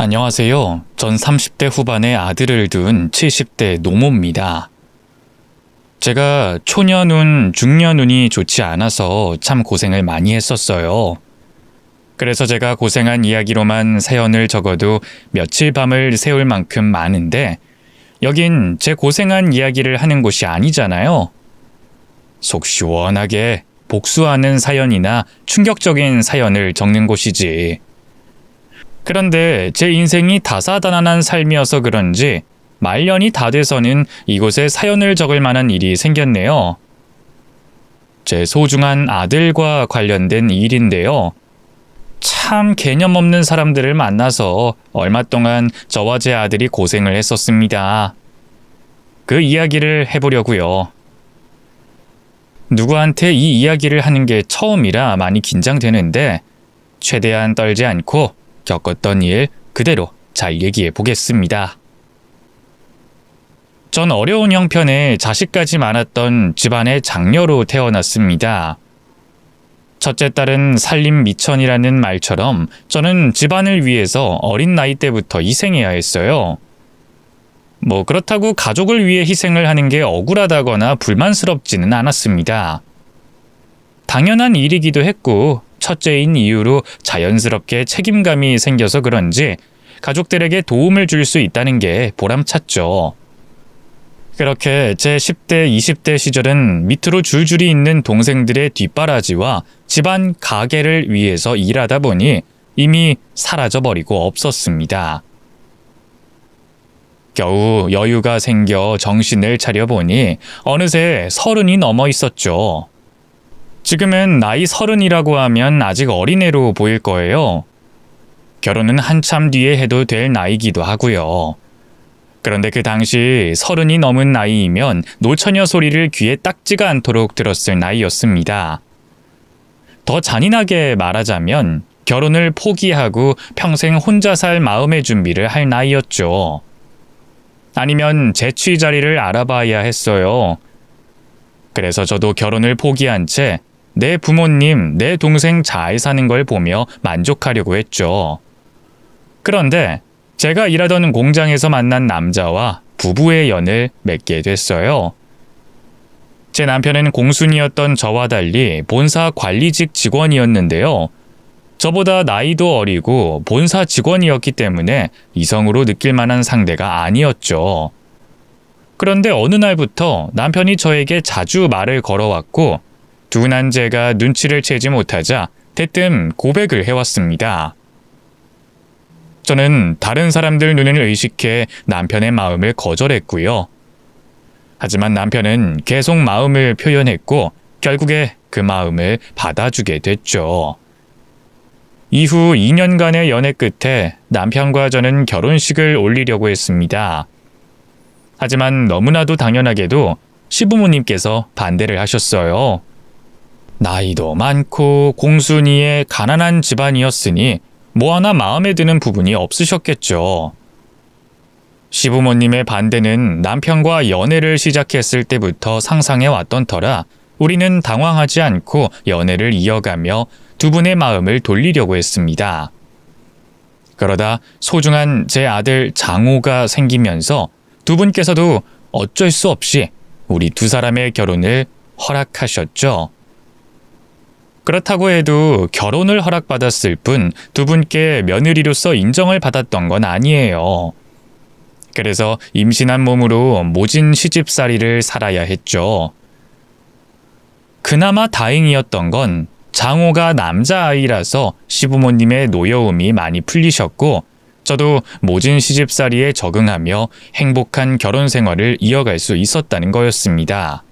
안녕하세요. 전 30대 후반의 아들을 둔 70대 노모입니다. 제가 초년운, 중년운이 좋지 않아서 참 고생을 많이 했었어요. 그래서 제가 고생한 이야기로만 사연을 적어도 며칠 밤을 새울 만큼 많은데 여긴 제 고생한 이야기를 하는 곳이 아니잖아요. 속 시원하게 복수하는 사연이나 충격적인 사연을 적는 곳이지. 그런데 제 인생이 다사다난한 삶이어서 그런지 말년이 다 돼서는 이곳에 사연을 적을 만한 일이 생겼네요. 제 소중한 아들과 관련된 일인데요. 참 개념 없는 사람들을 만나서 얼마 동안 저와 제 아들이 고생을 했었습니다. 그 이야기를 해보려고요. 누구한테 이 이야기를 하는 게 처음이라 많이 긴장되는데 최대한 떨지 않고 겪었던 일 그대로 잘 얘기해 보겠습니다. 전 어려운 형편에 자식까지 많았던 집안의 장녀로 태어났습니다. 첫째 딸은 살림 미천이라는 말처럼 저는 집안을 위해서 어린 나이 때부터 희생해야 했어요. 그렇다고 가족을 위해 희생을 하는 게 억울하다거나 불만스럽지는 않았습니다. 당연한 일이기도 했고 첫째인 이유로 자연스럽게 책임감이 생겨서 그런지 가족들에게 도움을 줄 수 있다는 게 보람찼죠. 그렇게 제 10대, 20대 시절은 밑으로 줄줄이 있는 동생들의 뒷바라지와 집안 가게를 위해서 일하다 보니 이미 사라져버리고 없었습니다. 겨우 여유가 생겨 정신을 차려보니 어느새 30이 넘어 있었죠. 지금은 나이 30이라고 하면 아직 어린애로 보일 거예요. 결혼은 한참 뒤에 해도 될 나이기도 하고요. 그런데 그 당시 30이 넘은 나이이면 노처녀 소리를 귀에 딱지가 않도록 들었을 나이였습니다. 더 잔인하게 말하자면 결혼을 포기하고 평생 혼자 살 마음의 준비를 할 나이였죠. 아니면 재취 자리를 알아봐야 했어요. 그래서 저도 결혼을 포기한 채 내 부모님, 내 동생 잘 사는 걸 보며 만족하려고 했죠. 그런데 제가 일하던 공장에서 만난 남자와 부부의 연을 맺게 됐어요. 제 남편은 공순이었던 저와 달리 본사 관리직 직원이었는데요. 저보다 나이도 어리고 본사 직원이었기 때문에 이성으로 느낄 만한 상대가 아니었죠. 그런데 어느 날부터 남편이 저에게 자주 말을 걸어왔고 둔한 제가 눈치를 채지 못하자 대뜸 고백을 해왔습니다. 저는 다른 사람들 눈을 의식해 남편의 마음을 거절했고요. 하지만 남편은 계속 마음을 표현했고 결국에 그 마음을 받아주게 됐죠. 이후 2년간의 연애 끝에 남편과 저는 결혼식을 올리려고 했습니다. 하지만 너무나도 당연하게도 시부모님께서 반대를 하셨어요. 나이도 많고 공순이의 가난한 집안이었으니 뭐 하나 마음에 드는 부분이 없으셨겠죠. 시부모님의 반대는 남편과 연애를 시작했을 때부터 상상해 왔던 터라 우리는 당황하지 않고 연애를 이어가며 두 분의 마음을 돌리려고 했습니다. 그러다 소중한 제 아들 장호가 생기면서 두 분께서도 어쩔 수 없이 우리 두 사람의 결혼을 허락하셨죠. 그렇다고 해도 결혼을 허락받았을 뿐 두 분께 며느리로서 인정을 받았던 건 아니에요. 그래서 임신한 몸으로 모진 시집살이를 살아야 했죠. 그나마 다행이었던 건 장호가 남자아이라서 시부모님의 노여움이 많이 풀리셨고 저도 모진 시집살이에 적응하며 행복한 결혼 생활을 이어갈 수 있었다는 거였습니다.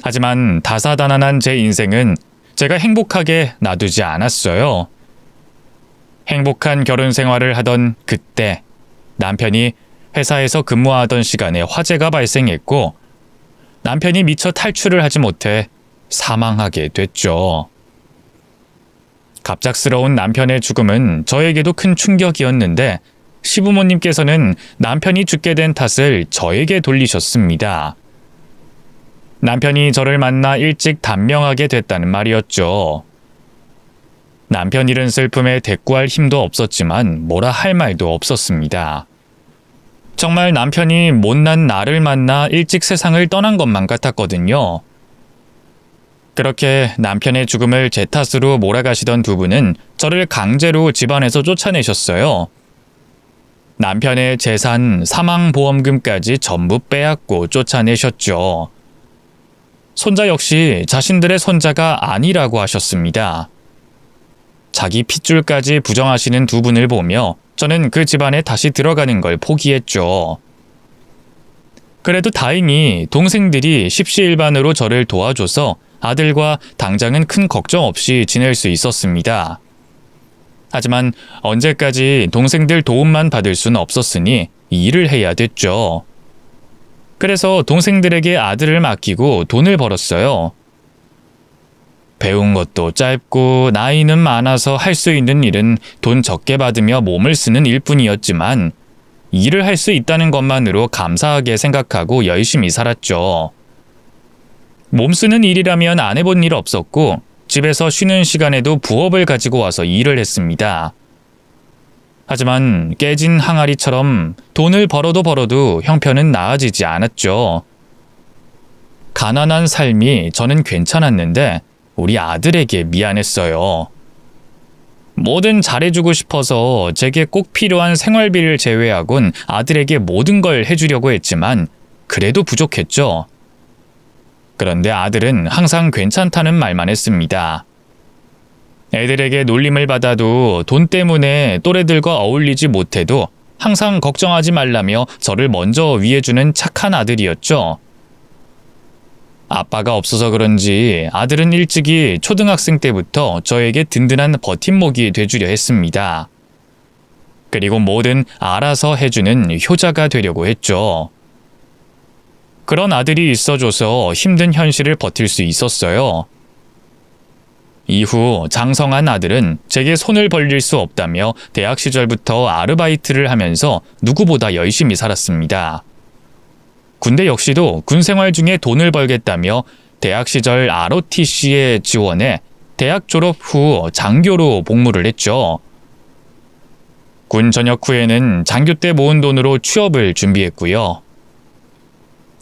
하지만 다사다난한 제 인생은 제가 행복하게 놔두지 않았어요. 행복한 결혼 생활을 하던 그때 남편이 회사에서 근무하던 시간에 화재가 발생했고 남편이 미처 탈출을 하지 못해 사망하게 됐죠. 갑작스러운 남편의 죽음은 저에게도 큰 충격이었는데 시부모님께서는 남편이 죽게 된 탓을 저에게 돌리셨습니다. 남편이 저를 만나 일찍 단명하게 됐다는 말이었죠. 남편 잃은 슬픔에 대꾸할 힘도 없었지만 뭐라 할 말도 없었습니다. 정말 남편이 못난 나를 만나 일찍 세상을 떠난 것만 같았거든요. 그렇게 남편의 죽음을 제 탓으로 몰아가시던 두 분은 저를 강제로 집안에서 쫓아내셨어요. 남편의 재산, 사망보험금까지 전부 빼앗고 쫓아내셨죠. 손자 역시 자신들의 손자가 아니라고 하셨습니다. 자기 핏줄까지 부정하시는 두 분을 보며 저는 그 집안에 다시 들어가는 걸 포기했죠. 그래도 다행히 동생들이 십시일반으로 저를 도와줘서 아들과 당장은 큰 걱정 없이 지낼 수 있었습니다. 하지만 언제까지 동생들 도움만 받을 수는 없었으니 일을 해야 됐죠. 그래서 동생들에게 아들을 맡기고 돈을 벌었어요. 배운 것도 짧고 나이는 많아서 할 수 있는 일은 돈 적게 받으며 몸을 쓰는 일뿐이었지만 일을 할 수 있다는 것만으로 감사하게 생각하고 열심히 살았죠. 몸 쓰는 일이라면 안 해본 일 없었고 집에서 쉬는 시간에도 부업을 가지고 와서 일을 했습니다. 하지만 깨진 항아리처럼 돈을 벌어도 형편은 나아지지 않았죠. 가난한 삶이 저는 괜찮았는데 우리 아들에게 미안했어요. 뭐든 잘해주고 싶어서 제게 꼭 필요한 생활비를 제외하곤 아들에게 모든 걸 해주려고 했지만 그래도 부족했죠. 그런데 아들은 항상 괜찮다는 말만 했습니다. 애들에게 놀림을 받아도 돈 때문에 또래들과 어울리지 못해도 항상 걱정하지 말라며 저를 먼저 위해주는 착한 아들이었죠. 아빠가 없어서 그런지 아들은 일찍이 초등학생 때부터 저에게 든든한 버팀목이 돼주려 했습니다. 그리고 뭐든 알아서 해주는 효자가 되려고 했죠. 그런 아들이 있어줘서 힘든 현실을 버틸 수 있었어요. 이후 장성한 아들은 제게 손을 벌릴 수 없다며 대학 시절부터 아르바이트를 하면서 누구보다 열심히 살았습니다. 군대 역시도 군 생활 중에 돈을 벌겠다며 대학 시절 ROTC에 지원해 대학 졸업 후 장교로 복무를 했죠. 군 전역 후에는 장교 때 모은 돈으로 취업을 준비했고요.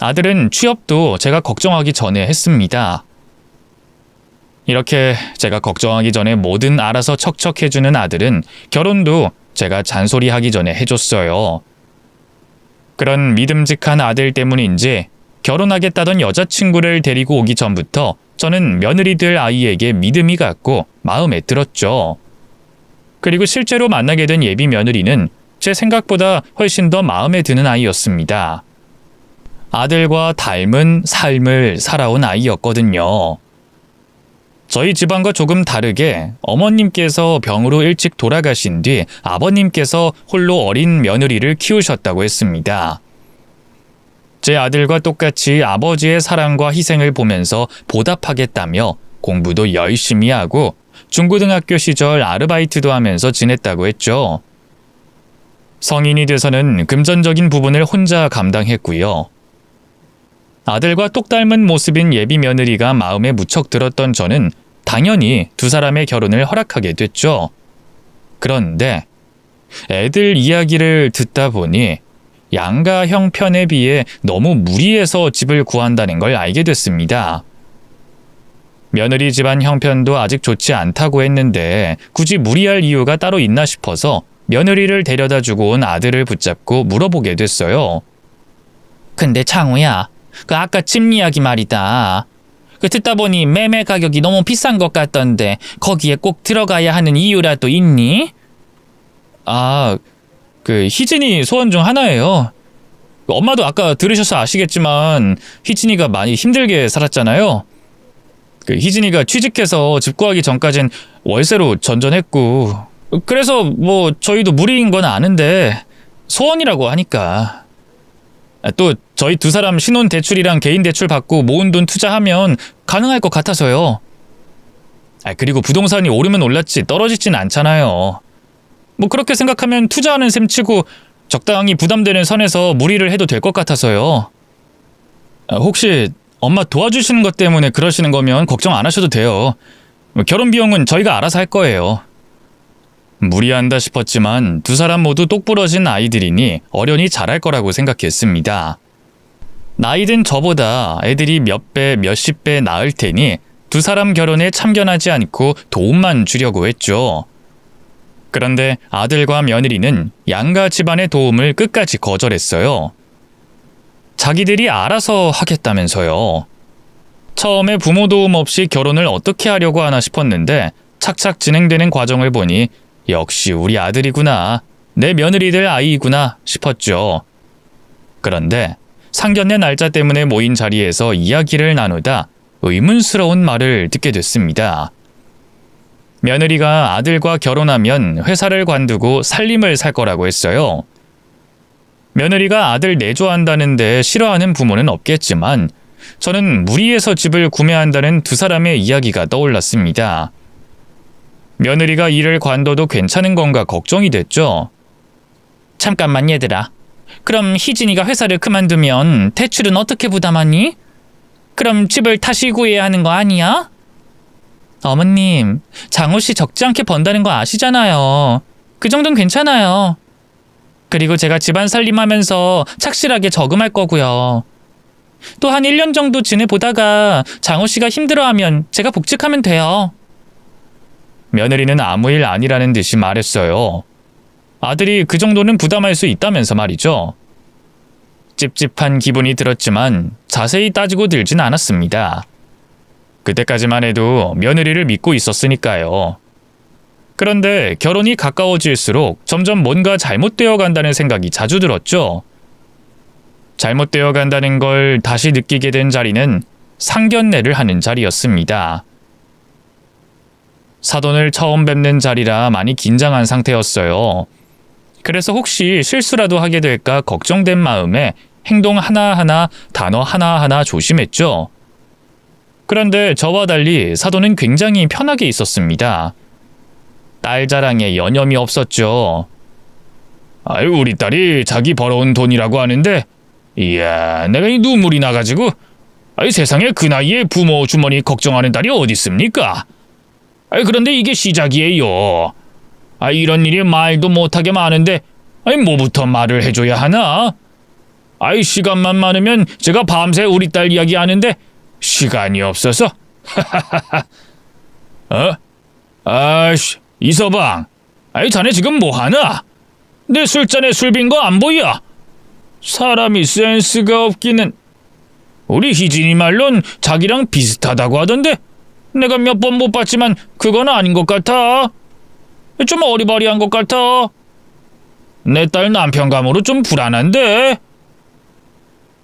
아들은 취업도 제가 걱정하기 전에 했습니다. 이렇게 제가 걱정하기 전에 뭐든 알아서 척척 해주는 아들은 결혼도 제가 잔소리하기 전에 해줬어요. 그런 믿음직한 아들 때문인지 결혼하겠다던 여자친구를 데리고 오기 전부터 저는 며느리 될 아이에게 믿음이 갔고 마음에 들었죠. 그리고 실제로 만나게 된 예비 며느리는 제 생각보다 훨씬 더 마음에 드는 아이였습니다. 아들과 닮은 삶을 살아온 아이였거든요. 저희 집안과 조금 다르게 어머님께서 병으로 일찍 돌아가신 뒤 아버님께서 홀로 어린 며느리를 키우셨다고 했습니다. 제 아들과 똑같이 아버지의 사랑과 희생을 보면서 보답하겠다며 공부도 열심히 하고 중고등학교 시절 아르바이트도 하면서 지냈다고 했죠. 성인이 돼서는 금전적인 부분을 혼자 감당했고요. 아들과 똑 닮은 모습인 예비 며느리가 마음에 무척 들었던 저는 당연히 두 사람의 결혼을 허락하게 됐죠. 그런데 애들 이야기를 듣다 보니 양가 형편에 비해 너무 무리해서 집을 구한다는 걸 알게 됐습니다. 며느리 집안 형편도 아직 좋지 않다고 했는데 굳이 무리할 이유가 따로 있나 싶어서 며느리를 데려다 주고 온 아들을 붙잡고 물어보게 됐어요. 근데 창우야, 그 아까 집 이야기 말이다. 그 듣다 보니 매매 가격이 너무 비싼 것 같던데 거기에 꼭 들어가야 하는 이유라도 있니? 그 희진이 소원 중 하나예요. 엄마도 아까 들으셔서 아시겠지만 희진이가 많이 힘들게 살았잖아요. 그 희진이가 취직해서 집 구하기 전까진 월세로 전전했고 그래서 뭐 저희도 무리인 건 아는데 소원이라고 하니까. 또 저희 두 사람 신혼 대출이랑 개인 대출 받고 모은 돈 투자하면 가능할 것 같아서요. 그리고 부동산이 오르면 올랐지 떨어지진 않잖아요. 뭐 그렇게 생각하면 투자하는 셈 치고 적당히 부담되는 선에서 무리를 해도 될 것 같아서요. 혹시 엄마 도와주시는 것 때문에 그러시는 거면 걱정 안 하셔도 돼요. 결혼 비용은 저희가 알아서 할 거예요. 무리한다 싶었지만 두 사람 모두 똑부러진 아이들이니 어련히 잘할 거라고 생각했습니다. 나이든 저보다 애들이 몇 배, 몇십 배 나을 테니 두 사람 결혼에 참견하지 않고 도움만 주려고 했죠. 그런데 아들과 며느리는 양가 집안의 도움을 끝까지 거절했어요. 자기들이 알아서 하겠다면서요. 처음에 부모 도움 없이 결혼을 어떻게 하려고 하나 싶었는데 착착 진행되는 과정을 보니 역시 우리 아들이구나, 내 며느리들 아이구나 싶었죠. 그런데 상견례 날짜 때문에 모인 자리에서 이야기를 나누다 의문스러운 말을 듣게 됐습니다. 며느리가 아들과 결혼하면 회사를 관두고 살림을 살 거라고 했어요. 며느리가 아들 내조한다는데 싫어하는 부모는 없겠지만 저는 무리해서 집을 구매한다는 두 사람의 이야기가 떠올랐습니다. 며느리가 일을 관둬도 괜찮은 건가 걱정이 됐죠. 잠깐만 얘들아. 그럼 희진이가 회사를 그만두면 대출은 어떻게 부담하니? 그럼 집을 다시 구해야 하는 거 아니야? 어머님, 장호 씨 적지 않게 번다는 거 아시잖아요. 그 정도는 괜찮아요. 그리고 제가 집안 살림하면서 착실하게 저금할 거고요. 또 한 1년 정도 지내보다가 장호 씨가 힘들어하면 제가 복직하면 돼요. 며느리는 아무 일 아니라는 듯이 말했어요. 아들이 그 정도는 부담할 수 있다면서 말이죠. 찝찝한 기분이 들었지만 자세히 따지고 들진 않았습니다. 그때까지만 해도 며느리를 믿고 있었으니까요. 그런데 결혼이 가까워질수록 점점 뭔가 잘못되어 간다는 생각이 자주 들었죠. 잘못되어 간다는 걸 다시 느끼게 된 자리는 상견례를 하는 자리였습니다. 사돈을 처음 뵙는 자리라 많이 긴장한 상태였어요. 그래서 혹시 실수라도 하게 될까 걱정된 마음에 행동 하나하나, 단어 하나하나 조심했죠. 그런데 저와 달리 사돈은 굉장히 편하게 있었습니다. 딸 자랑에 여념이 없었죠. 아유, 우리 딸이 자기 벌어온 돈이라고 하는데, 이야, 내가 이 눈물이 나가지고, 아이, 세상에 그 나이에 부모 주머니 걱정하는 딸이 어디 있습니까? 아이, 그런데 이게 시작이에요. 아이, 이런 일이 말도 못하게 많은데, 아이, 뭐부터 말을 해줘야 하나? 아이, 시간만 많으면 제가 밤새 우리 딸 이야기하는데 시간이 없어서. 아이씨, 이서방. 아이, 자네 지금 뭐하나? 내 술잔에 술 빈 거 안 보여? 사람이 센스가 없기는. 우리 희진이 말론 자기랑 비슷하다고 하던데 내가 몇 번 못 봤지만 그건 아닌 것 같아. 좀 어리버리한 것 같아. 내 딸 남편감으로 좀 불안한데.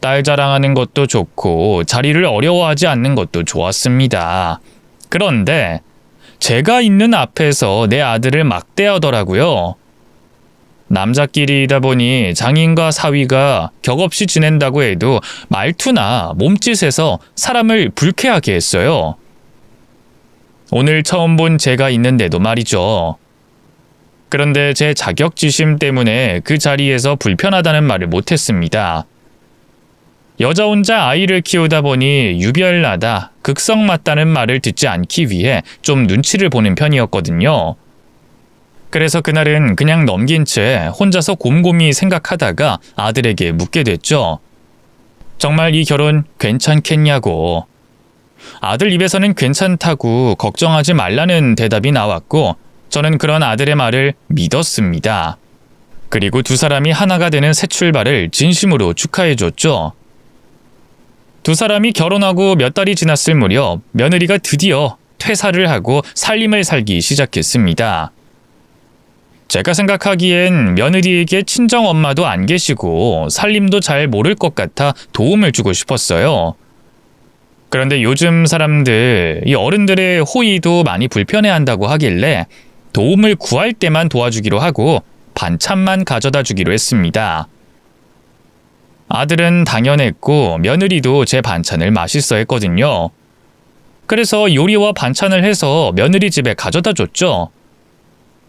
딸 자랑하는 것도 좋고 자리를 어려워하지 않는 것도 좋았습니다. 그런데 제가 있는 앞에서 내 아들을 막대하더라고요. 남자끼리이다 보니 장인과 사위가 격없이 지낸다고 해도 말투나 몸짓에서 사람을 불쾌하게 했어요. 오늘 처음 본 제가 있는데도 말이죠. 그런데 제 자격지심 때문에 그 자리에서 불편하다는 말을 못했습니다. 여자 혼자 아이를 키우다 보니 유별나다, 극성 맞다는 말을 듣지 않기 위해 좀 눈치를 보는 편이었거든요. 그래서 그날은 그냥 넘긴 채 혼자서 곰곰이 생각하다가 아들에게 묻게 됐죠. 정말 이 결혼 괜찮겠냐고. 아들 입에서는 괜찮다고 걱정하지 말라는 대답이 나왔고 저는 그런 아들의 말을 믿었습니다. 그리고 두 사람이 하나가 되는 새 출발을 진심으로 축하해줬죠. 두 사람이 결혼하고 몇 달이 지났을 무렵 며느리가 드디어 퇴사를 하고 살림을 살기 시작했습니다. 제가 생각하기엔 며느리에게 친정엄마도 안 계시고 살림도 잘 모를 것 같아 도움을 주고 싶었어요. 그런데 요즘 사람들, 이 어른들의 호의도 많이 불편해한다고 하길래 도움을 구할 때만 도와주기로 하고 반찬만 가져다 주기로 했습니다. 아들은 당연했고 며느리도 제 반찬을 맛있어 했거든요. 그래서 요리와 반찬을 해서 며느리 집에 가져다 줬죠.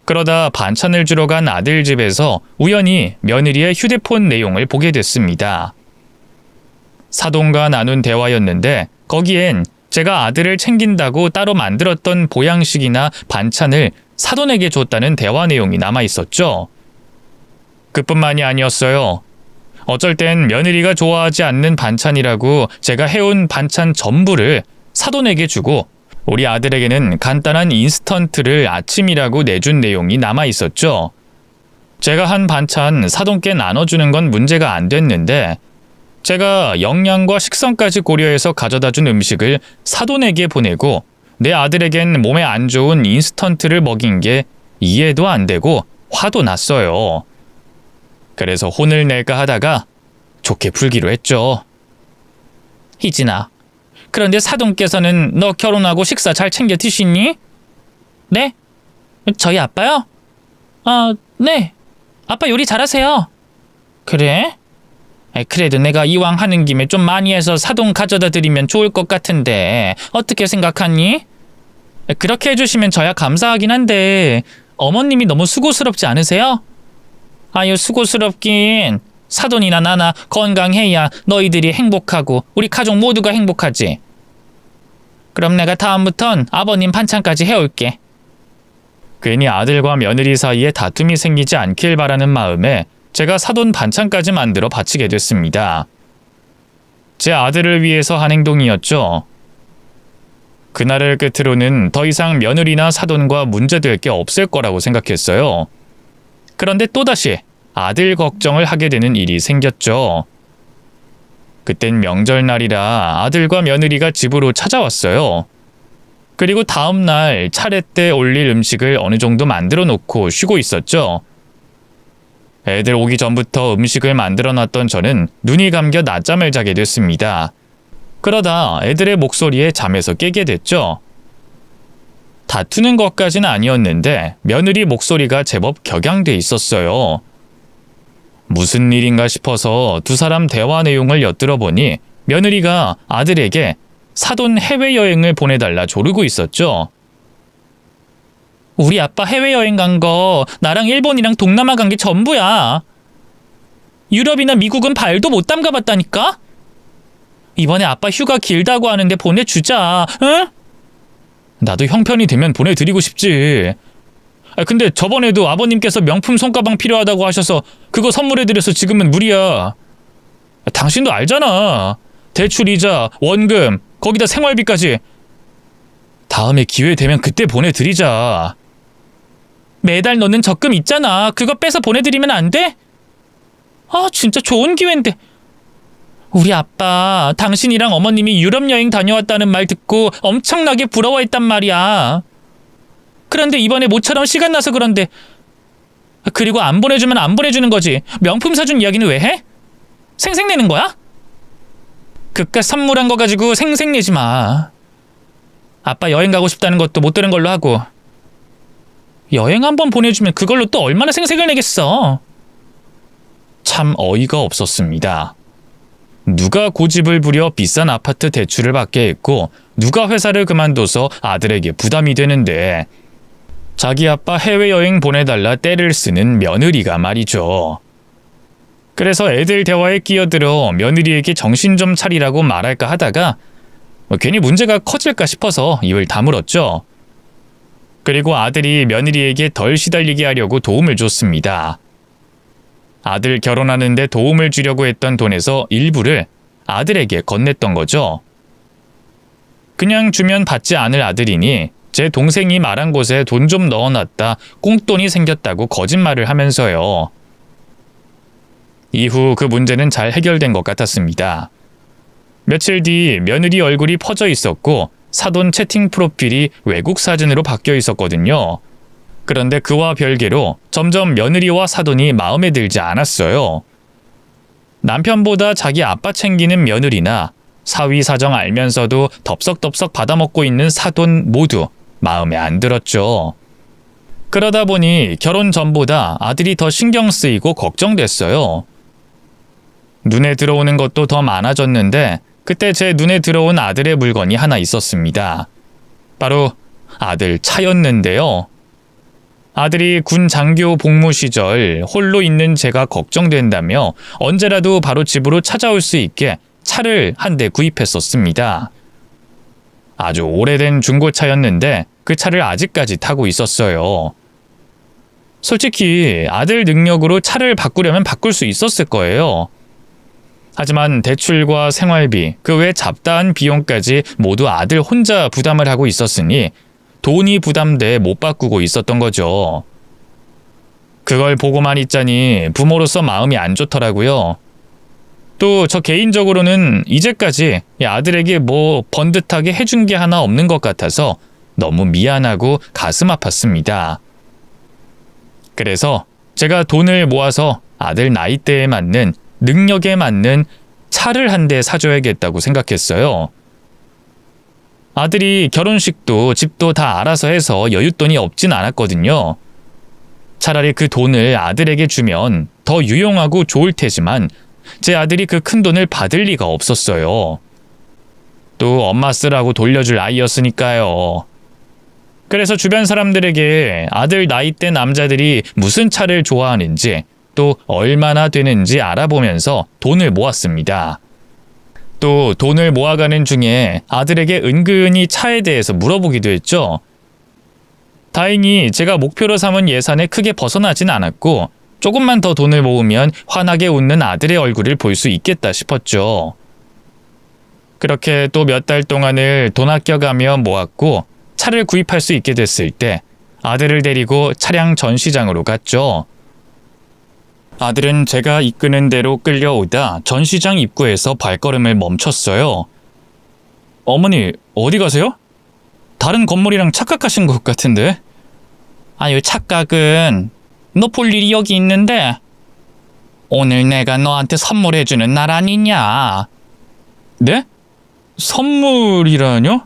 그러다 반찬을 주러 간 아들 집에서 우연히 며느리의 휴대폰 내용을 보게 됐습니다. 사돈과 나눈 대화였는데 거기엔 제가 아들을 챙긴다고 따로 만들었던 보양식이나 반찬을 사돈에게 줬다는 대화 내용이 남아 있었죠. 그뿐만이 아니었어요. 어쩔 땐 며느리가 좋아하지 않는 반찬이라고 제가 해온 반찬 전부를 사돈에게 주고 우리 아들에게는 간단한 인스턴트를 아침이라고 내준 내용이 남아 있었죠. 제가 한 반찬 사돈께 나눠주는 건 문제가 안 됐는데 제가 영양과 식성까지 고려해서 가져다 준 음식을 사돈에게 보내고 내 아들에겐 몸에 안 좋은 인스턴트를 먹인 게 이해도 안 되고 화도 났어요. 그래서 혼을 낼까 하다가 좋게 풀기로 했죠. 희진아, 그런데 사돈께서는 너 결혼하고 식사 잘 챙겨 드시니? 네? 저희 아빠요? 네. 아빠 요리 잘하세요. 그래? 그래도 내가 이왕 하는 김에 좀 많이 해서 사돈 가져다 드리면 좋을 것 같은데 어떻게 생각하니? 그렇게 해주시면 저야 감사하긴 한데 어머님이 너무 수고스럽지 않으세요? 아유, 수고스럽긴. 사돈이나 나나 건강해야 너희들이 행복하고 우리 가족 모두가 행복하지. 그럼 내가 다음부턴 아버님 반찬까지 해올게. 괜히 아들과 며느리 사이에 다툼이 생기지 않길 바라는 마음에 제가 사돈 반찬까지 만들어 바치게 됐습니다. 제 아들을 위해서 한 행동이었죠. 그날을 끝으로는 더 이상 며느리나 사돈과 문제될 게 없을 거라고 생각했어요. 그런데 또다시 아들 걱정을 하게 되는 일이 생겼죠. 그땐 명절날이라 아들과 며느리가 집으로 찾아왔어요. 그리고 다음 날 차례때 올릴 음식을 어느 정도 만들어 놓고 쉬고 있었죠. 애들 오기 전부터 음식을 만들어 놨던 저는 눈이 감겨 낮잠을 자게 됐습니다. 그러다 애들의 목소리에 잠에서 깨게 됐죠. 다투는 것까지는 아니었는데 며느리 목소리가 제법 격양돼 있었어요. 무슨 일인가 싶어서 두 사람 대화 내용을 엿들어 보니 며느리가 아들에게 사돈 해외여행을 보내달라 조르고 있었죠. 우리 아빠 해외여행 간 거 나랑 일본이랑 동남아 간 게 전부야. 유럽이나 미국은 발도 못 담가봤다니까? 이번에 아빠 휴가 길다고 하는데 보내주자, 응? 나도 형편이 되면 보내드리고 싶지. 근데 저번에도 아버님께서 명품 손가방 필요하다고 하셔서 그거 선물해드려서 지금은 무리야. 당신도 알잖아. 대출이자, 원금, 거기다 생활비까지. 다음에 기회 되면 그때 보내드리자. 매달 넣는 적금 있잖아. 그거 빼서 보내드리면 안 돼? 진짜 좋은 기회인데. 우리 아빠 당신이랑 어머님이 유럽 여행 다녀왔다는 말 듣고 엄청나게 부러워했단 말이야. 그런데 이번에 모처럼 시간 나서 그런데. 그리고 안 보내주면 안 보내주는 거지. 명품 사준 이야기는 왜 해? 생색내는 거야? 그깟 선물한 거 가지고 생색내지 마. 아빠 여행 가고 싶다는 것도 못 들은 걸로 하고. 여행 한번 보내주면 그걸로 또 얼마나 생색을 내겠어. 참 어이가 없었습니다. 누가 고집을 부려 비싼 아파트 대출을 받게 했고 누가 회사를 그만둬서 아들에게 부담이 되는데 자기 아빠 해외여행 보내달라 떼를 쓰는 며느리가 말이죠. 그래서 애들 대화에 끼어들어 며느리에게 정신 좀 차리라고 말할까 하다가 괜히 문제가 커질까 싶어서 입을 다물었죠. 그리고 아들이 며느리에게 덜 시달리게 하려고 도움을 줬습니다. 아들 결혼하는데 도움을 주려고 했던 돈에서 일부를 아들에게 건넸던 거죠. 그냥 주면 받지 않을 아들이니 제 동생이 말한 곳에 돈 좀 넣어놨다 꽁돈이 생겼다고 거짓말을 하면서요. 이후 그 문제는 잘 해결된 것 같았습니다. 며칠 뒤 며느리 얼굴이 퍼져 있었고 사돈 채팅 프로필이 외국 사진으로 바뀌어 있었거든요. 그런데 그와 별개로 점점 며느리와 사돈이 마음에 들지 않았어요. 남편보다 자기 아빠 챙기는 며느리나 사위 사정 알면서도 덥석덥석 받아먹고 있는 사돈 모두 마음에 안 들었죠. 그러다 보니 결혼 전보다 아들이 더 신경 쓰이고 걱정됐어요. 눈에 들어오는 것도 더 많아졌는데 그때 제 눈에 들어온 아들의 물건이 하나 있었습니다. 바로 아들 차였는데요. 아들이 군 장교 복무 시절 홀로 있는 제가 걱정된다며 언제라도 바로 집으로 찾아올 수 있게 차를 한 대 구입했었습니다. 아주 오래된 중고차였는데 그 차를 아직까지 타고 있었어요. 솔직히 아들 능력으로 차를 바꾸려면 바꿀 수 있었을 거예요. 하지만 대출과 생활비, 그 외 잡다한 비용까지 모두 아들 혼자 부담을 하고 있었으니 돈이 부담돼 못 바꾸고 있었던 거죠. 그걸 보고만 있자니 부모로서 마음이 안 좋더라고요. 또 저 개인적으로는 이제까지 아들에게 뭐 번듯하게 해준 게 하나 없는 것 같아서 너무 미안하고 가슴 아팠습니다. 그래서 제가 돈을 모아서 아들 나이대에 맞는, 능력에 맞는 차를 한 대 사줘야겠다고 생각했어요. 아들이 결혼식도 집도 다 알아서 해서 여윳돈이 없진 않았거든요. 차라리 그 돈을 아들에게 주면 더 유용하고 좋을 테지만 제 아들이 그 큰 돈을 받을 리가 없었어요. 또 엄마 쓰라고 돌려줄 아이였으니까요. 그래서 주변 사람들에게 아들 나이대 남자들이 무슨 차를 좋아하는지 또 얼마나 되는지 알아보면서 돈을 모았습니다. 또 돈을 모아가는 중에 아들에게 은근히 차에 대해서 물어보기도 했죠. 다행히 제가 목표로 삼은 예산에 크게 벗어나진 않았고 조금만 더 돈을 모으면 환하게 웃는 아들의 얼굴을 볼 수 있겠다 싶었죠. 그렇게 또 몇 달 동안을 돈 아껴가며 모았고 차를 구입할 수 있게 됐을 때 아들을 데리고 차량 전시장으로 갔죠. 아들은 제가 이끄는 대로 끌려오다 전시장 입구에서 발걸음을 멈췄어요. 어머니, 어디 가세요? 다른 건물이랑 착각하신 것 같은데? 아유, 착각은 너 볼 일이 여기 있는데 오늘 내가 너한테 선물해주는 날 아니냐? 네? 선물이라뇨?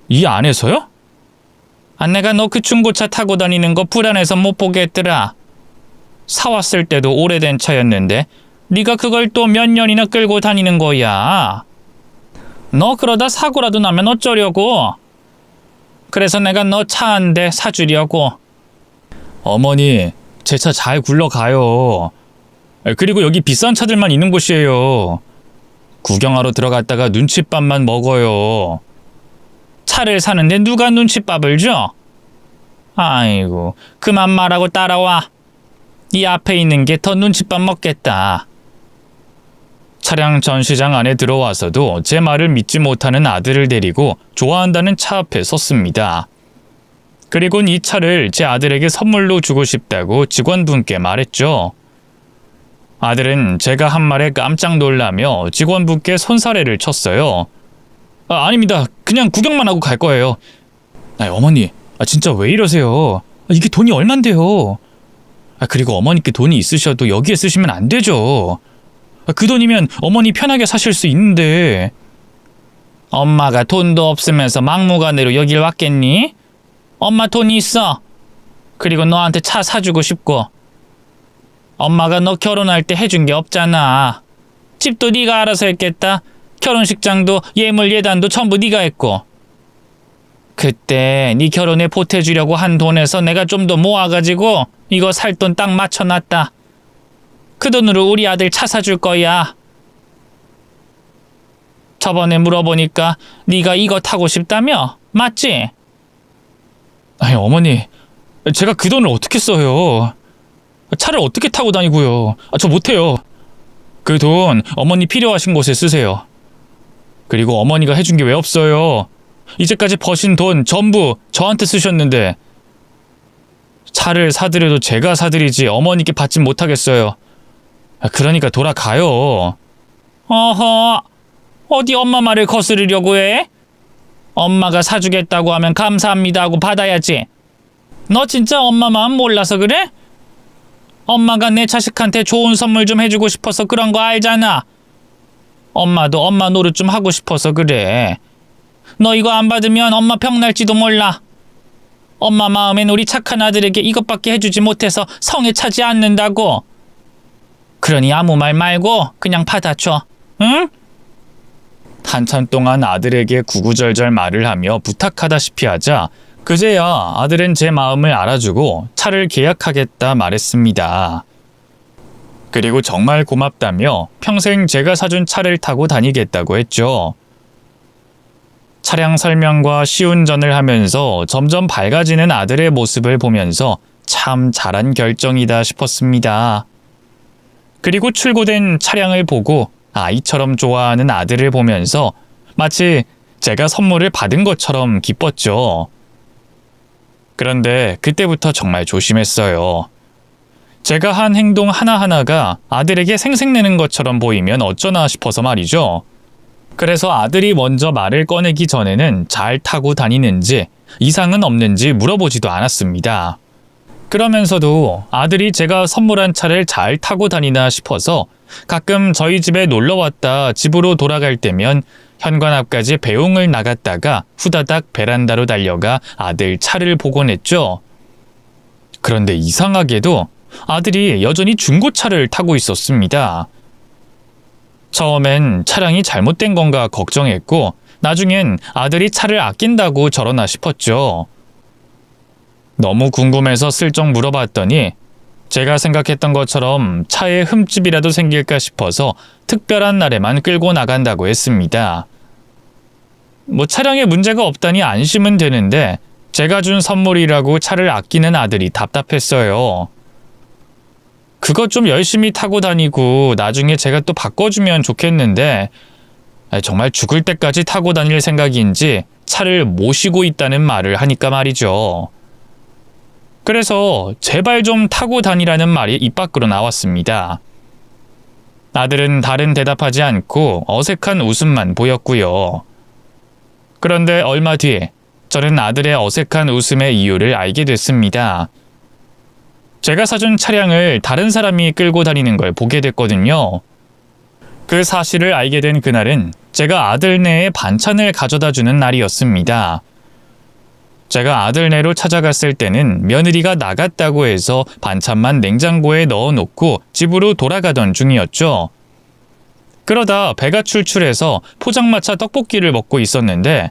이 안에서요? 아, 내가 너 그 중고차 타고 다니는 거 불안해서 못 보겠더라. 사왔을 때도 오래된 차였는데 네가 그걸 또 몇 년이나 끌고 다니는 거야. 너 그러다 사고라도 나면 어쩌려고? 그래서 내가 너 차 한 대 사주려고. 어머니, 제 차 잘 굴러가요. 그리고 여기 비싼 차들만 있는 곳이에요. 구경하러 들어갔다가 눈칫밥만 먹어요. 차를 사는데 누가 눈칫밥을 줘? 아이고, 그만 말하고 따라와. 이 앞에 있는 게 더 눈칫밥 먹겠다. 차량 전시장 안에 들어와서도 제 말을 믿지 못하는 아들을 데리고 좋아한다는 차 앞에 섰습니다. 그리곤 이 차를 제 아들에게 선물로 주고 싶다고 직원분께 말했죠. 아들은 제가 한 말에 깜짝 놀라며 직원분께 손사래를 쳤어요. 아닙니다. 그냥 구경만 하고 갈 거예요. 어머니, 진짜 왜 이러세요? 이게 돈이 얼만데요? 그리고 어머니께 돈이 있으셔도 여기에 쓰시면 안 되죠. 그 돈이면 어머니 편하게 사실 수 있는데. 엄마가 돈도 없으면서 막무가내로 여길 왔겠니? 엄마 돈이 있어. 그리고 너한테 차 사주고 싶고. 엄마가 너 결혼할 때 해준 게 없잖아. 집도 네가 알아서 했겠다. 결혼식장도 예물 예단도 전부 네가 했고. 그때 네 결혼에 보태주려고 한 돈에서 내가 좀 더 모아가지고 이거 살 돈 딱 맞춰놨다. 그 돈으로 우리 아들 차 사줄 거야. 저번에 물어보니까 네가 이거 타고 싶다며? 맞지? 아니, 어머니, 제가 그 돈을 어떻게 써요? 차를 어떻게 타고 다니고요? 저 못해요. 그 돈 어머니 필요하신 곳에 쓰세요. 그리고 어머니가 해준 게 왜 없어요? 이제까지 버신 돈 전부 저한테 쓰셨는데. 차를 사드려도 제가 사드리지 어머니께 받진 못하겠어요. 그러니까 돌아가요. 어허, 어디 엄마 말을 거스르려고 해? 엄마가 사주겠다고 하면 감사합니다 하고 받아야지. 너 진짜 엄마 마음 몰라서 그래? 엄마가 내 자식한테 좋은 선물 좀 해주고 싶어서 그런 거 알잖아. 엄마도 엄마 노릇 좀 하고 싶어서 그래. 너 이거 안 받으면 엄마 병날지도 몰라. 엄마 마음엔 우리 착한 아들에게 이것밖에 해주지 못해서 성에 차지 않는다고. 그러니 아무 말 말고 그냥 받아줘. 응? 한참 동안 아들에게 구구절절 말을 하며 부탁하다시피 하자 그제야 아들은 제 마음을 알아주고 차를 계약하겠다 말했습니다. 그리고 정말 고맙다며 평생 제가 사준 차를 타고 다니겠다고 했죠. 차량 설명과 시운전을 하면서 점점 밝아지는 아들의 모습을 보면서 참 잘한 결정이다 싶었습니다. 그리고 출고된 차량을 보고 아이처럼 좋아하는 아들을 보면서 마치 제가 선물을 받은 것처럼 기뻤죠. 그런데 그때부터 정말 조심했어요. 제가 한 행동 하나하나가 아들에게 생색내는 것처럼 보이면 어쩌나 싶어서 말이죠. 그래서 아들이 먼저 말을 꺼내기 전에는 잘 타고 다니는지 이상은 없는지 물어보지도 않았습니다. 그러면서도 아들이 제가 선물한 차를 잘 타고 다니나 싶어서 가끔 저희 집에 놀러 왔다 집으로 돌아갈 때면 현관 앞까지 배웅을 나갔다가 후다닥 베란다로 달려가 아들 차를 보곤 했죠. 그런데 이상하게도 아들이 여전히 중고차를 타고 있었습니다. 처음엔 차량이 잘못된 건가 걱정했고 나중엔 아들이 차를 아낀다고 저러나 싶었죠. 너무 궁금해서 슬쩍 물어봤더니 제가 생각했던 것처럼 차에 흠집이라도 생길까 싶어서 특별한 날에만 끌고 나간다고 했습니다. 차량에 문제가 없다니 안심은 되는데 제가 준 선물이라고 차를 아끼는 아들이 답답했어요. 그것 좀 열심히 타고 다니고 나중에 제가 또 바꿔주면 좋겠는데 정말 죽을 때까지 타고 다닐 생각인지 차를 모시고 있다는 말을 하니까 말이죠. 그래서 제발 좀 타고 다니라는 말이 입 밖으로 나왔습니다. 아들은 다른 대답하지 않고 어색한 웃음만 보였고요. 그런데 얼마 뒤 저는 아들의 어색한 웃음의 이유를 알게 됐습니다. 제가 사준 차량을 다른 사람이 끌고 다니는 걸 보게 됐거든요. 그 사실을 알게 된 그날은 제가 아들네에 반찬을 가져다 주는 날이었습니다. 제가 아들네로 찾아갔을 때는 며느리가 나갔다고 해서 반찬만 냉장고에 넣어놓고 집으로 돌아가던 중이었죠. 그러다 배가 출출해서 포장마차 떡볶이를 먹고 있었는데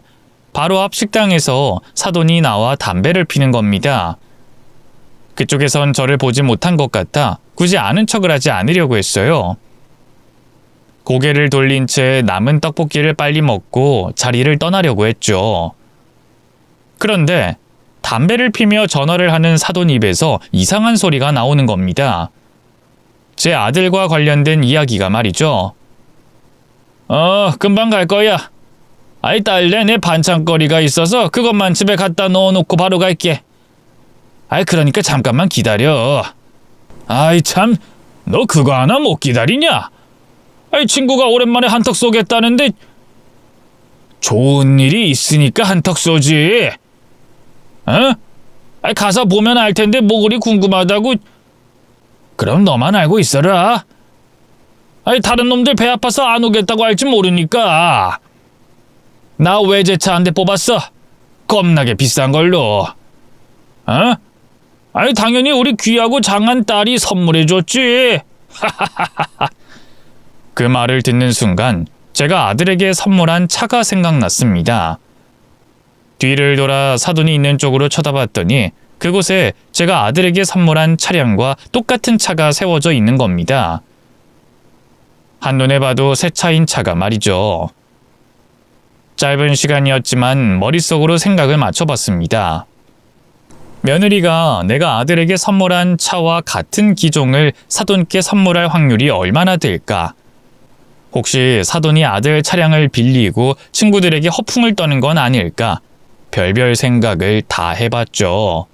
바로 앞 식당에서 사돈이 나와 담배를 피는 겁니다. 그쪽에선 저를 보지 못한 것 같아 굳이 아는 척을 하지 않으려고 했어요. 고개를 돌린 채 남은 떡볶이를 빨리 먹고 자리를 떠나려고 했죠. 그런데 담배를 피며 전화를 하는 사돈 입에서 이상한 소리가 나오는 겁니다. 제 아들과 관련된 이야기가 말이죠. 금방 갈 거야. 아이 딸내 내 반찬거리가 있어서 그것만 집에 갖다 넣어놓고 바로 갈게. 그러니까 잠깐만 기다려. 아이 참, 너 그거 하나 못 기다리냐? 친구가 오랜만에 한턱 쏘겠다는데 좋은 일이 있으니까 한턱 쏘지. 가서 보면 알 텐데 뭐 그리 궁금하다고. 그럼 너만 알고 있어라. 다른 놈들 배 아파서 안 오겠다고 할지 모르니까. 나 외제차 한 대 뽑았어. 겁나게 비싼 걸로. 당연히 우리 귀하고 장한 딸이 선물해줬지. 그 말을 듣는 순간 제가 아들에게 선물한 차가 생각났습니다. 뒤를 돌아 사돈이 있는 쪽으로 쳐다봤더니 그곳에 제가 아들에게 선물한 차량과 똑같은 차가 세워져 있는 겁니다. 한눈에 봐도 새 차인 차가 말이죠. 짧은 시간이었지만 머릿속으로 생각을 맞춰봤습니다. 며느리가 내가 아들에게 선물한 차와 같은 기종을 사돈께 선물할 확률이 얼마나 될까? 혹시 사돈이 아들 차량을 빌리고 친구들에게 허풍을 떠는 건 아닐까? 별별 생각을 다 해봤죠.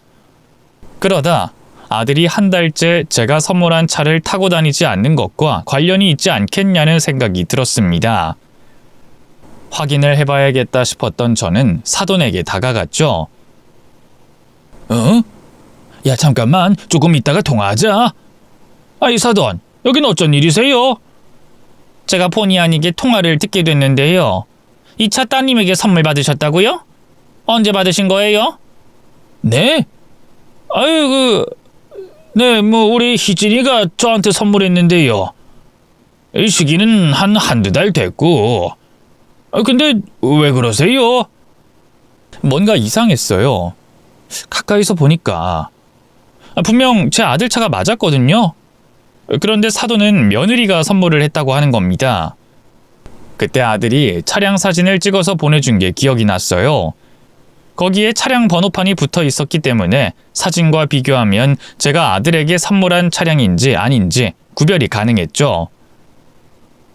그러다 아들이 한 달째 제가 선물한 차를 타고 다니지 않는 것과 관련이 있지 않겠냐는 생각이 들었습니다. 확인을 해봐야겠다 싶었던 저는 사돈에게 다가갔죠. 야 잠깐만, 조금 이따가 통화하자. 사돈, 여긴 어쩐 일이세요? 제가 본의 아니게 통화를 듣게 됐는데요. 이 차 따님에게 선물 받으셨다고요? 언제 받으신 거예요? 네? 네, 우리 희진이가 저한테 선물했는데요. 이 시기는 한두 달 됐고. 근데 왜 그러세요? 뭔가 이상했어요. 가까이서 보니까 분명 제 아들 차가 맞았거든요. 그런데 사돈은 며느리가 선물을 했다고 하는 겁니다. 그때 아들이 차량 사진을 찍어서 보내준 게 기억이 났어요. 거기에 차량 번호판이 붙어 있었기 때문에 사진과 비교하면 제가 아들에게 선물한 차량인지 아닌지 구별이 가능했죠.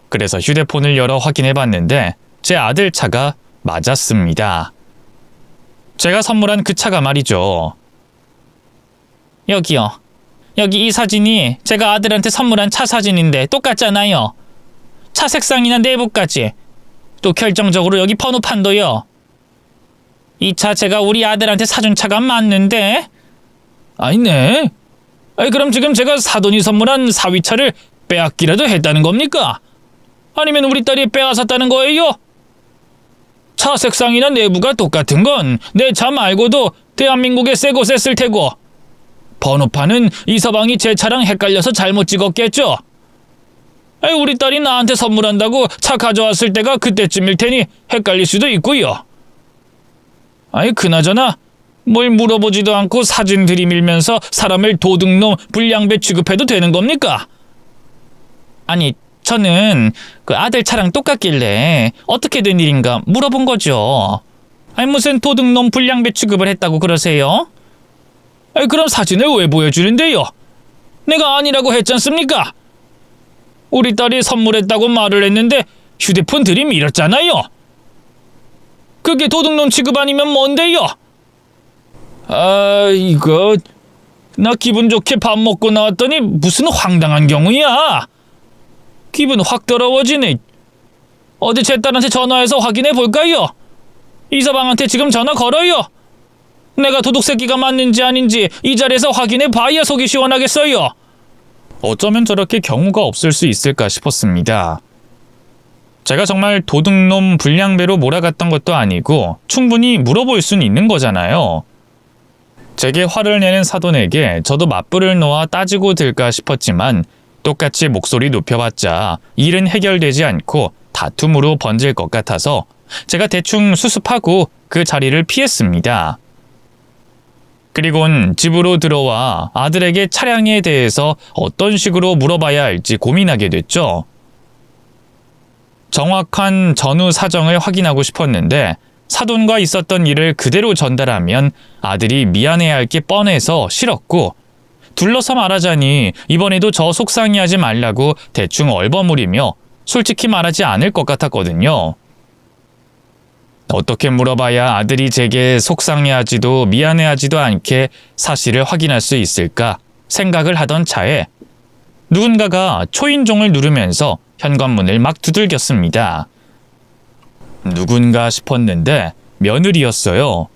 그래서 휴대폰을 열어 확인해 봤는데 제 아들 차가 맞았습니다. 제가 선물한 그 차가 말이죠. 여기요. 여기 이 사진이 제가 아들한테 선물한 차 사진인데 똑같잖아요. 차 색상이나 내부까지. 또 결정적으로 여기 번호판도요. 이 차 제가 우리 아들한테 사준 차가 맞는데? 아니네. 그럼 지금 제가 사돈이 선물한 사위차를 빼앗기라도 했다는 겁니까? 아니면 우리 딸이 빼앗았다는 거예요? 차 색상이나 내부가 똑같은 건 내 차 말고도 대한민국의 새 곳에 쓸 테고 번호판은 이 서방이 제 차랑 헷갈려서 잘못 찍었겠죠? 우리 딸이 나한테 선물한다고 차 가져왔을 때가 그때쯤일 테니 헷갈릴 수도 있고요. 그나저나 뭘 물어보지도 않고 사진 들이밀면서 사람을 도둑놈 불량배 취급해도 되는 겁니까? 아니, 저는 그 아들 차랑 똑같길래 어떻게 된 일인가 물어본 거죠. 무슨 도둑놈 불량배 취급을 했다고 그러세요? 그럼 사진을 왜 보여주는데요? 내가 아니라고 했지 않습니까? 우리 딸이 선물했다고 말을 했는데 휴대폰 들이밀었잖아요. 그게 도둑놈 취급 아니면 뭔데요? 이거 나 기분 좋게 밥 먹고 나왔더니 무슨 황당한 경우야. 기분 확 더러워지네. 어디 제 딸한테 전화해서 확인해 볼까요? 이서방한테 지금 전화 걸어요. 내가 도둑 새끼가 맞는지 아닌지 이 자리에서 확인해 봐야 속이 시원하겠어요. 어쩌면 저렇게 경우가 없을 수 있을까 싶었습니다. 제가 정말 도둑놈 불량배로 몰아갔던 것도 아니고 충분히 물어볼 수는 있는 거잖아요. 제게 화를 내는 사돈에게 저도 맞불을 놓아 따지고 들까 싶었지만 똑같이 목소리 높여봤자 일은 해결되지 않고 다툼으로 번질 것 같아서 제가 대충 수습하고 그 자리를 피했습니다. 그리곤 집으로 들어와 아들에게 차량에 대해서 어떤 식으로 물어봐야 할지 고민하게 됐죠. 정확한 전후 사정을 확인하고 싶었는데 사돈과 있었던 일을 그대로 전달하면 아들이 미안해할 게 뻔해서 싫었고 둘러서 말하자니 이번에도 저 속상해하지 말라고 대충 얼버무리며 솔직히 말하지 않을 것 같았거든요. 어떻게 물어봐야 아들이 제게 속상해하지도 미안해하지도 않게 사실을 확인할 수 있을까 생각을 하던 차에 누군가가 초인종을 누르면서 현관문을 막 두들겼습니다. 누군가 싶었는데 며느리였어요.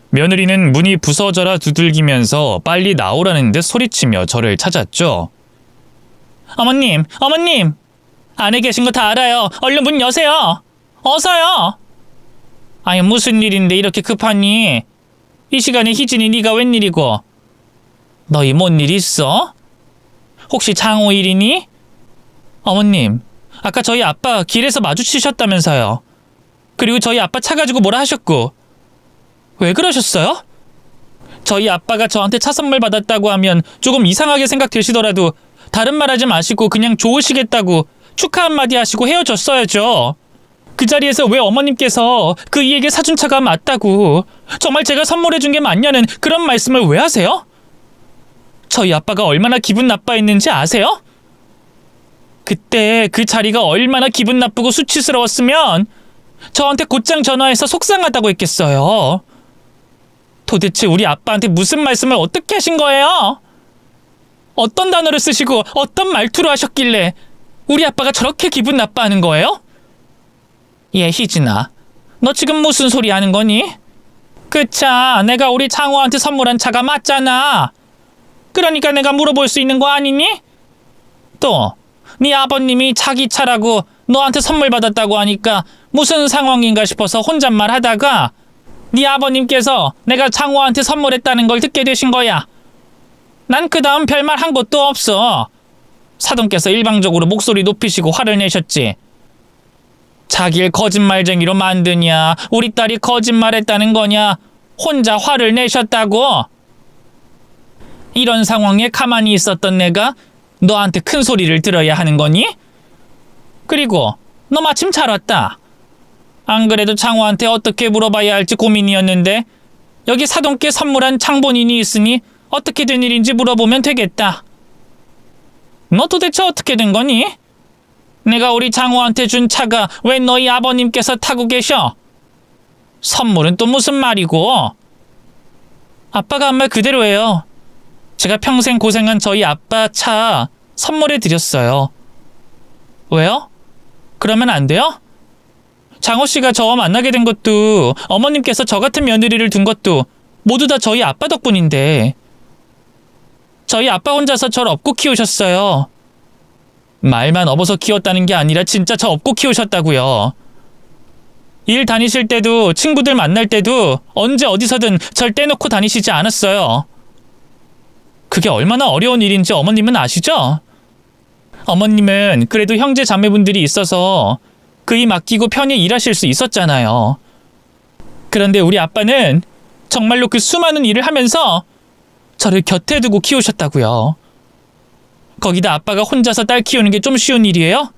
며느리는 문이 부서져라 두들기면서 빨리 나오라는 듯 소리치며 저를 찾았죠. 어머님, 어머님! 안에 계신 거 다 알아요. 얼른 문 여세요. 어서요. 무슨 일인데 이렇게 급하니? 이 시간에 희진이 네가 웬일이고? 너희 뭔 일 있어? 혹시 장호 일이니? 어머님, 아까 저희 아빠 길에서 마주치셨다면서요. 그리고 저희 아빠 차 가지고 뭐라 하셨고. 왜 그러셨어요? 저희 아빠가 저한테 차 선물 받았다고 하면 조금 이상하게 생각되시더라도 다른 말 하지 마시고 그냥 좋으시겠다고 축하 한마디 하시고 헤어졌어야죠. 그 자리에서 왜 어머님께서 그 이에게 사준 차가 맞다고 정말 제가 선물해준 게 맞냐는 그런 말씀을 왜 하세요? 저희 아빠가 얼마나 기분 나빠했는지 아세요? 그때 그 자리가 얼마나 기분 나쁘고 수치스러웠으면 저한테 곧장 전화해서 속상하다고 했겠어요. 도대체 우리 아빠한테 무슨 말씀을 어떻게 하신 거예요? 어떤 단어를 쓰시고 어떤 말투로 하셨길래 우리 아빠가 저렇게 기분 나빠하는 거예요? 희진아, 너 지금 무슨 소리 하는 거니? 그 차 내가 우리 장호한테 선물한 차가 맞잖아. 그러니까 내가 물어볼 수 있는 거 아니니? 또 네 아버님이 자기 차라고 너한테 선물 받았다고 하니까 무슨 상황인가 싶어서 혼잣말 하다가 네 아버님께서 내가 장호한테 선물했다는 걸 듣게 되신 거야. 난 그 다음 별말 한 것도 없어. 사돈께서 일방적으로 목소리 높이시고 화를 내셨지. 자기를 거짓말쟁이로 만드냐, 우리 딸이 거짓말했다는 거냐, 혼자 화를 내셨다고. 이런 상황에 가만히 있었던 내가 너한테 큰 소리를 들어야 하는 거니? 그리고 너 마침 잘 왔다. 안 그래도 장호한테 어떻게 물어봐야 할지 고민이었는데 여기 사돈께 선물한 장본인이 있으니 어떻게 된 일인지 물어보면 되겠다. 너 도대체 어떻게 된 거니? 내가 우리 장호한테 준 차가 왜 너희 아버님께서 타고 계셔? 선물은 또 무슨 말이고? 아빠가 한 말 그대로예요. 제가 평생 고생한 저희 아빠 차 선물해 드렸어요. 왜요? 그러면 안 돼요? 장호 씨가 저 만나게 된 것도 어머님께서 저 같은 며느리를 둔 것도 모두 다 저희 아빠 덕분인데 저희 아빠 혼자서 저를 업고 키우셨어요. 말만 업어서 키웠다는 게 아니라 진짜 저 업고 키우셨다고요. 일 다니실 때도 친구들 만날 때도 언제 어디서든 절 떼놓고 다니시지 않았어요. 그게 얼마나 어려운 일인지 어머님은 아시죠? 어머님은 그래도 형제 자매분들이 있어서 그 일 맡기고 편히 일하실 수 있었잖아요. 그런데 우리 아빠는 정말로 그 수많은 일을 하면서 저를 곁에 두고 키우셨다고요. 거기다 아빠가 혼자서 딸 키우는 게 좀 쉬운 일이에요?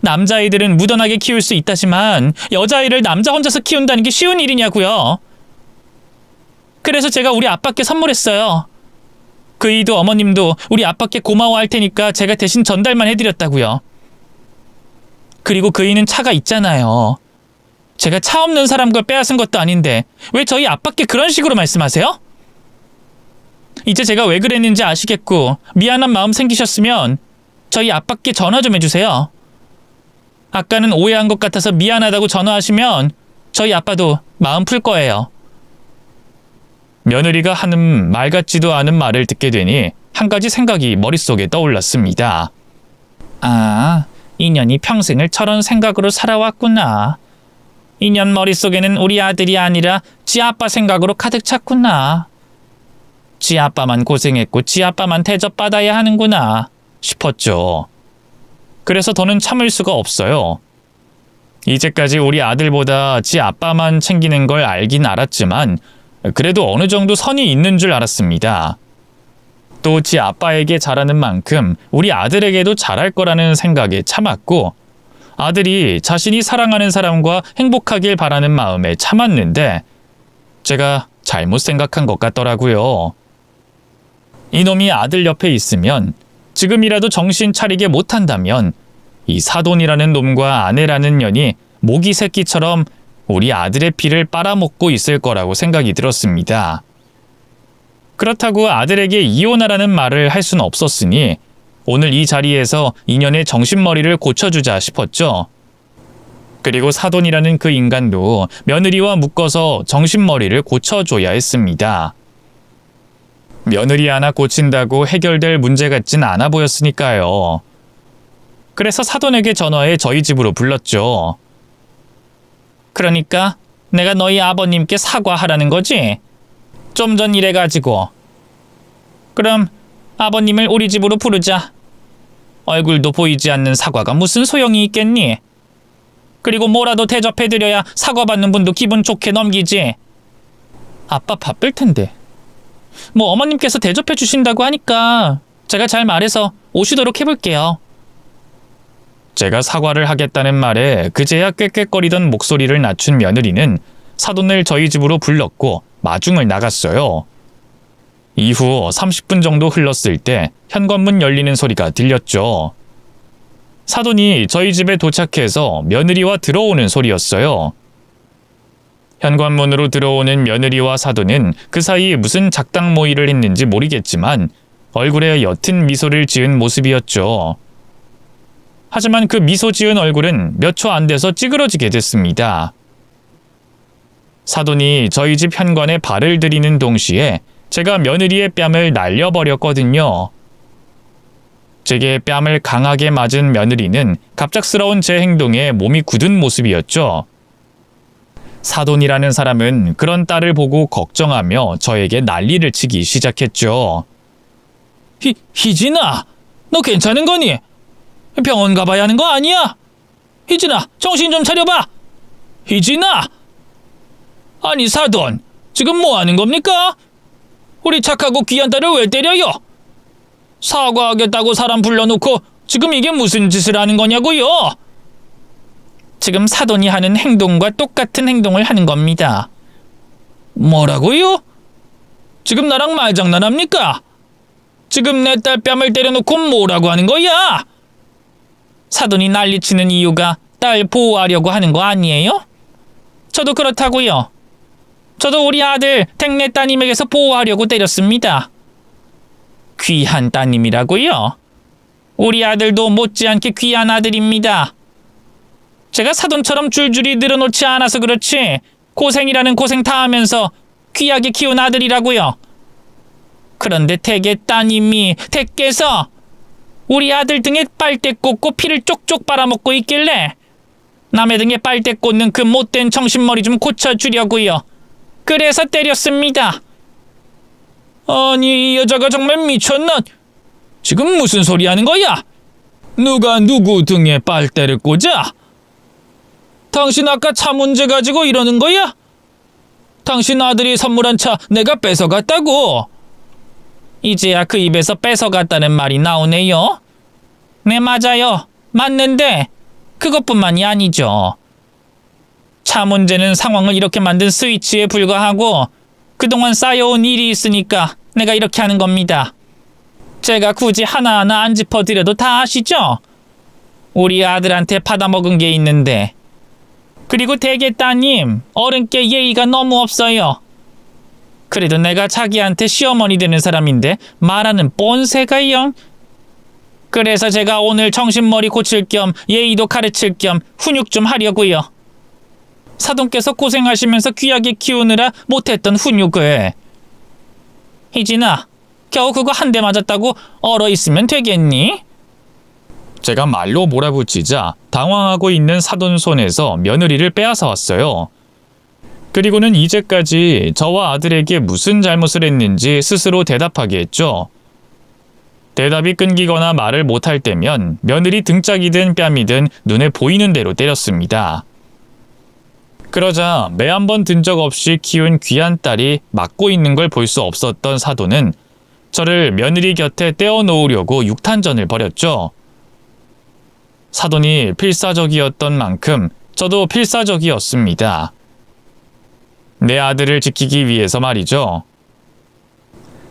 남자아이들은 무던하게 키울 수 있다지만 여자아이를 남자 혼자서 키운다는 게 쉬운 일이냐고요. 그래서 제가 우리 아빠께 선물했어요. 그 이도 어머님도 우리 아빠께 고마워할 테니까 제가 대신 전달만 해드렸다고요. 그리고 그 이는 차가 있잖아요. 제가 차 없는 사람 걸 빼앗은 것도 아닌데 왜 저희 아빠께 그런 식으로 말씀하세요? 이제 제가 왜 그랬는지 아시겠고 미안한 마음 생기셨으면 저희 아빠께 전화 좀 해주세요. 아까는 오해한 것 같아서 미안하다고 전화하시면 저희 아빠도 마음 풀 거예요. 며느리가 하는 말 같지도 않은 말을 듣게 되니 한 가지 생각이 머릿속에 떠올랐습니다. 아, 인연이 평생을 저런 생각으로 살아왔구나. 인연 머릿속에는 우리 아들이 아니라 지 아빠 생각으로 가득 찼구나. 지 아빠만 고생했고 지 아빠만 대접받아야 하는구나 싶었죠. 그래서 더는 참을 수가 없어요. 이제까지 우리 아들보다 지 아빠만 챙기는 걸 알긴 알았지만 그래도 어느 정도 선이 있는 줄 알았습니다. 또 지 아빠에게 잘하는 만큼 우리 아들에게도 잘할 거라는 생각에 참았고 아들이 자신이 사랑하는 사람과 행복하길 바라는 마음에 참았는데 제가 잘못 생각한 것 같더라고요. 이놈이 아들 옆에 있으면 지금이라도 정신 차리게 못한다면 이 사돈이라는 놈과 아내라는 년이 모기 새끼처럼 우리 아들의 피를 빨아먹고 있을 거라고 생각이 들었습니다. 그렇다고 아들에게 이혼하라는 말을 할 수는 없었으니 오늘 이 자리에서 인연의 정신머리를 고쳐주자 싶었죠. 그리고 사돈이라는 그 인간도 며느리와 묶어서 정신머리를 고쳐줘야 했습니다. 며느리 하나 고친다고 해결될 문제 같진 않아 보였으니까요. 그래서 사돈에게 전화해 저희 집으로 불렀죠. 그러니까 내가 너희 아버님께 사과하라는 거지? 좀 전 이래가지고. 그럼 아버님을 우리 집으로 부르자. 얼굴도 보이지 않는 사과가 무슨 소용이 있겠니? 그리고 뭐라도 대접해드려야 사과받는 분도 기분 좋게 넘기지. 아빠 바쁠 텐데. 뭐 어머님께서 대접해 주신다고 하니까 제가 잘 말해서 오시도록 해볼게요. 제가 사과를 하겠다는 말에 그제야 꾀꾀거리던 목소리를 낮춘 며느리는 사돈을 저희 집으로 불렀고 마중을 나갔어요. 이후 30분 정도 흘렀을 때 현관문 열리는 소리가 들렸죠. 사돈이 저희 집에 도착해서 며느리와 들어오는 소리였어요. 현관문으로 들어오는 며느리와 사돈은 그 사이 무슨 작당 모의를 했는지 모르겠지만 얼굴에 옅은 미소를 지은 모습이었죠. 하지만 그 미소 지은 얼굴은 몇 초 안 돼서 찌그러지게 됐습니다. 사돈이 저희 집 현관에 발을 들이는 동시에 제가 며느리의 뺨을 날려버렸거든요. 제게 뺨을 강하게 맞은 며느리는 갑작스러운 제 행동에 몸이 굳은 모습이었죠. 사돈이라는 사람은 그런 딸을 보고 걱정하며 저에게 난리를 치기 시작했죠. 희진아, 너 괜찮은 거니? 병원 가봐야 하는 거 아니야? 희진아, 정신 좀 차려봐. 희진아! 아니 사돈, 지금 뭐 하는 겁니까? 우리 착하고 귀한 딸을 왜 때려요? 사과하겠다고 사람 불러놓고 지금 이게 무슨 짓을 하는 거냐고요? 지금 사돈이 하는 행동과 똑같은 행동을 하는 겁니다. 뭐라고요? 지금 나랑 말장난합니까? 지금 내 딸 뺨을 때려놓고 뭐라고 하는 거야? 사돈이 난리치는 이유가 딸 보호하려고 하는 거 아니에요? 저도 그렇다고요. 저도 우리 아들 댁내 따님에게서 보호하려고 때렸습니다. 귀한 따님이라고요? 우리 아들도 못지않게 귀한 아들입니다. 제가 사돈처럼 줄줄이 늘어놓지 않아서 그렇지 고생이라는 고생 다 하면서 귀하게 키운 아들이라고요. 그런데 댁의 따님이 댁께서 우리 아들 등에 빨대 꽂고 피를 쪽쪽 빨아먹고 있길래 남의 등에 빨대 꽂는 그 못된 정신머리 좀 고쳐주려고요. 그래서 때렸습니다. 아니 이 여자가 정말 미쳤나? 지금 무슨 소리 하는 거야? 누가 누구 등에 빨대를 꽂아? 당신 아까 차 문제 가지고 이러는 거야? 당신 아들이 선물한 차 내가 뺏어갔다고. 이제야 그 입에서 뺏어갔다는 말이 나오네요. 네 맞아요. 맞는데 그것뿐만이 아니죠. 차 문제는 상황을 이렇게 만든 스위치에 불과하고 그동안 쌓여온 일이 있으니까 내가 이렇게 하는 겁니다. 제가 굳이 하나하나 안 짚어드려도 다 아시죠? 우리 아들한테 받아먹은 게 있는데 그리고 대개 따님 어른께 예의가 너무 없어요. 그래도 내가 자기한테 시어머니 되는 사람인데 말하는 뻔세가 영. 그래서 제가 오늘 정신머리 고칠 겸 예의도 가르칠 겸 훈육 좀 하려고요. 사돈께서 고생하시면서 귀하게 키우느라 못했던 훈육을. 희진아, 겨우 그거 한 대 맞았다고 얼어 있으면 되겠니? 제가 말로 몰아붙이자 당황하고 있는 사돈 손에서 며느리를 빼앗아 왔어요. 그리고는 이제까지 저와 아들에게 무슨 잘못을 했는지 스스로 대답하게 했죠. 대답이 끊기거나 말을 못할 때면 며느리 등짝이든 뺨이든 눈에 보이는 대로 때렸습니다. 그러자 매 한 번 든 적 없이 키운 귀한 딸이 맞고 있는 걸 볼 수 없었던 사돈은 저를 며느리 곁에 떼어놓으려고 육탄전을 벌였죠. 사돈이 필사적이었던 만큼 저도 필사적이었습니다. 내 아들을 지키기 위해서 말이죠.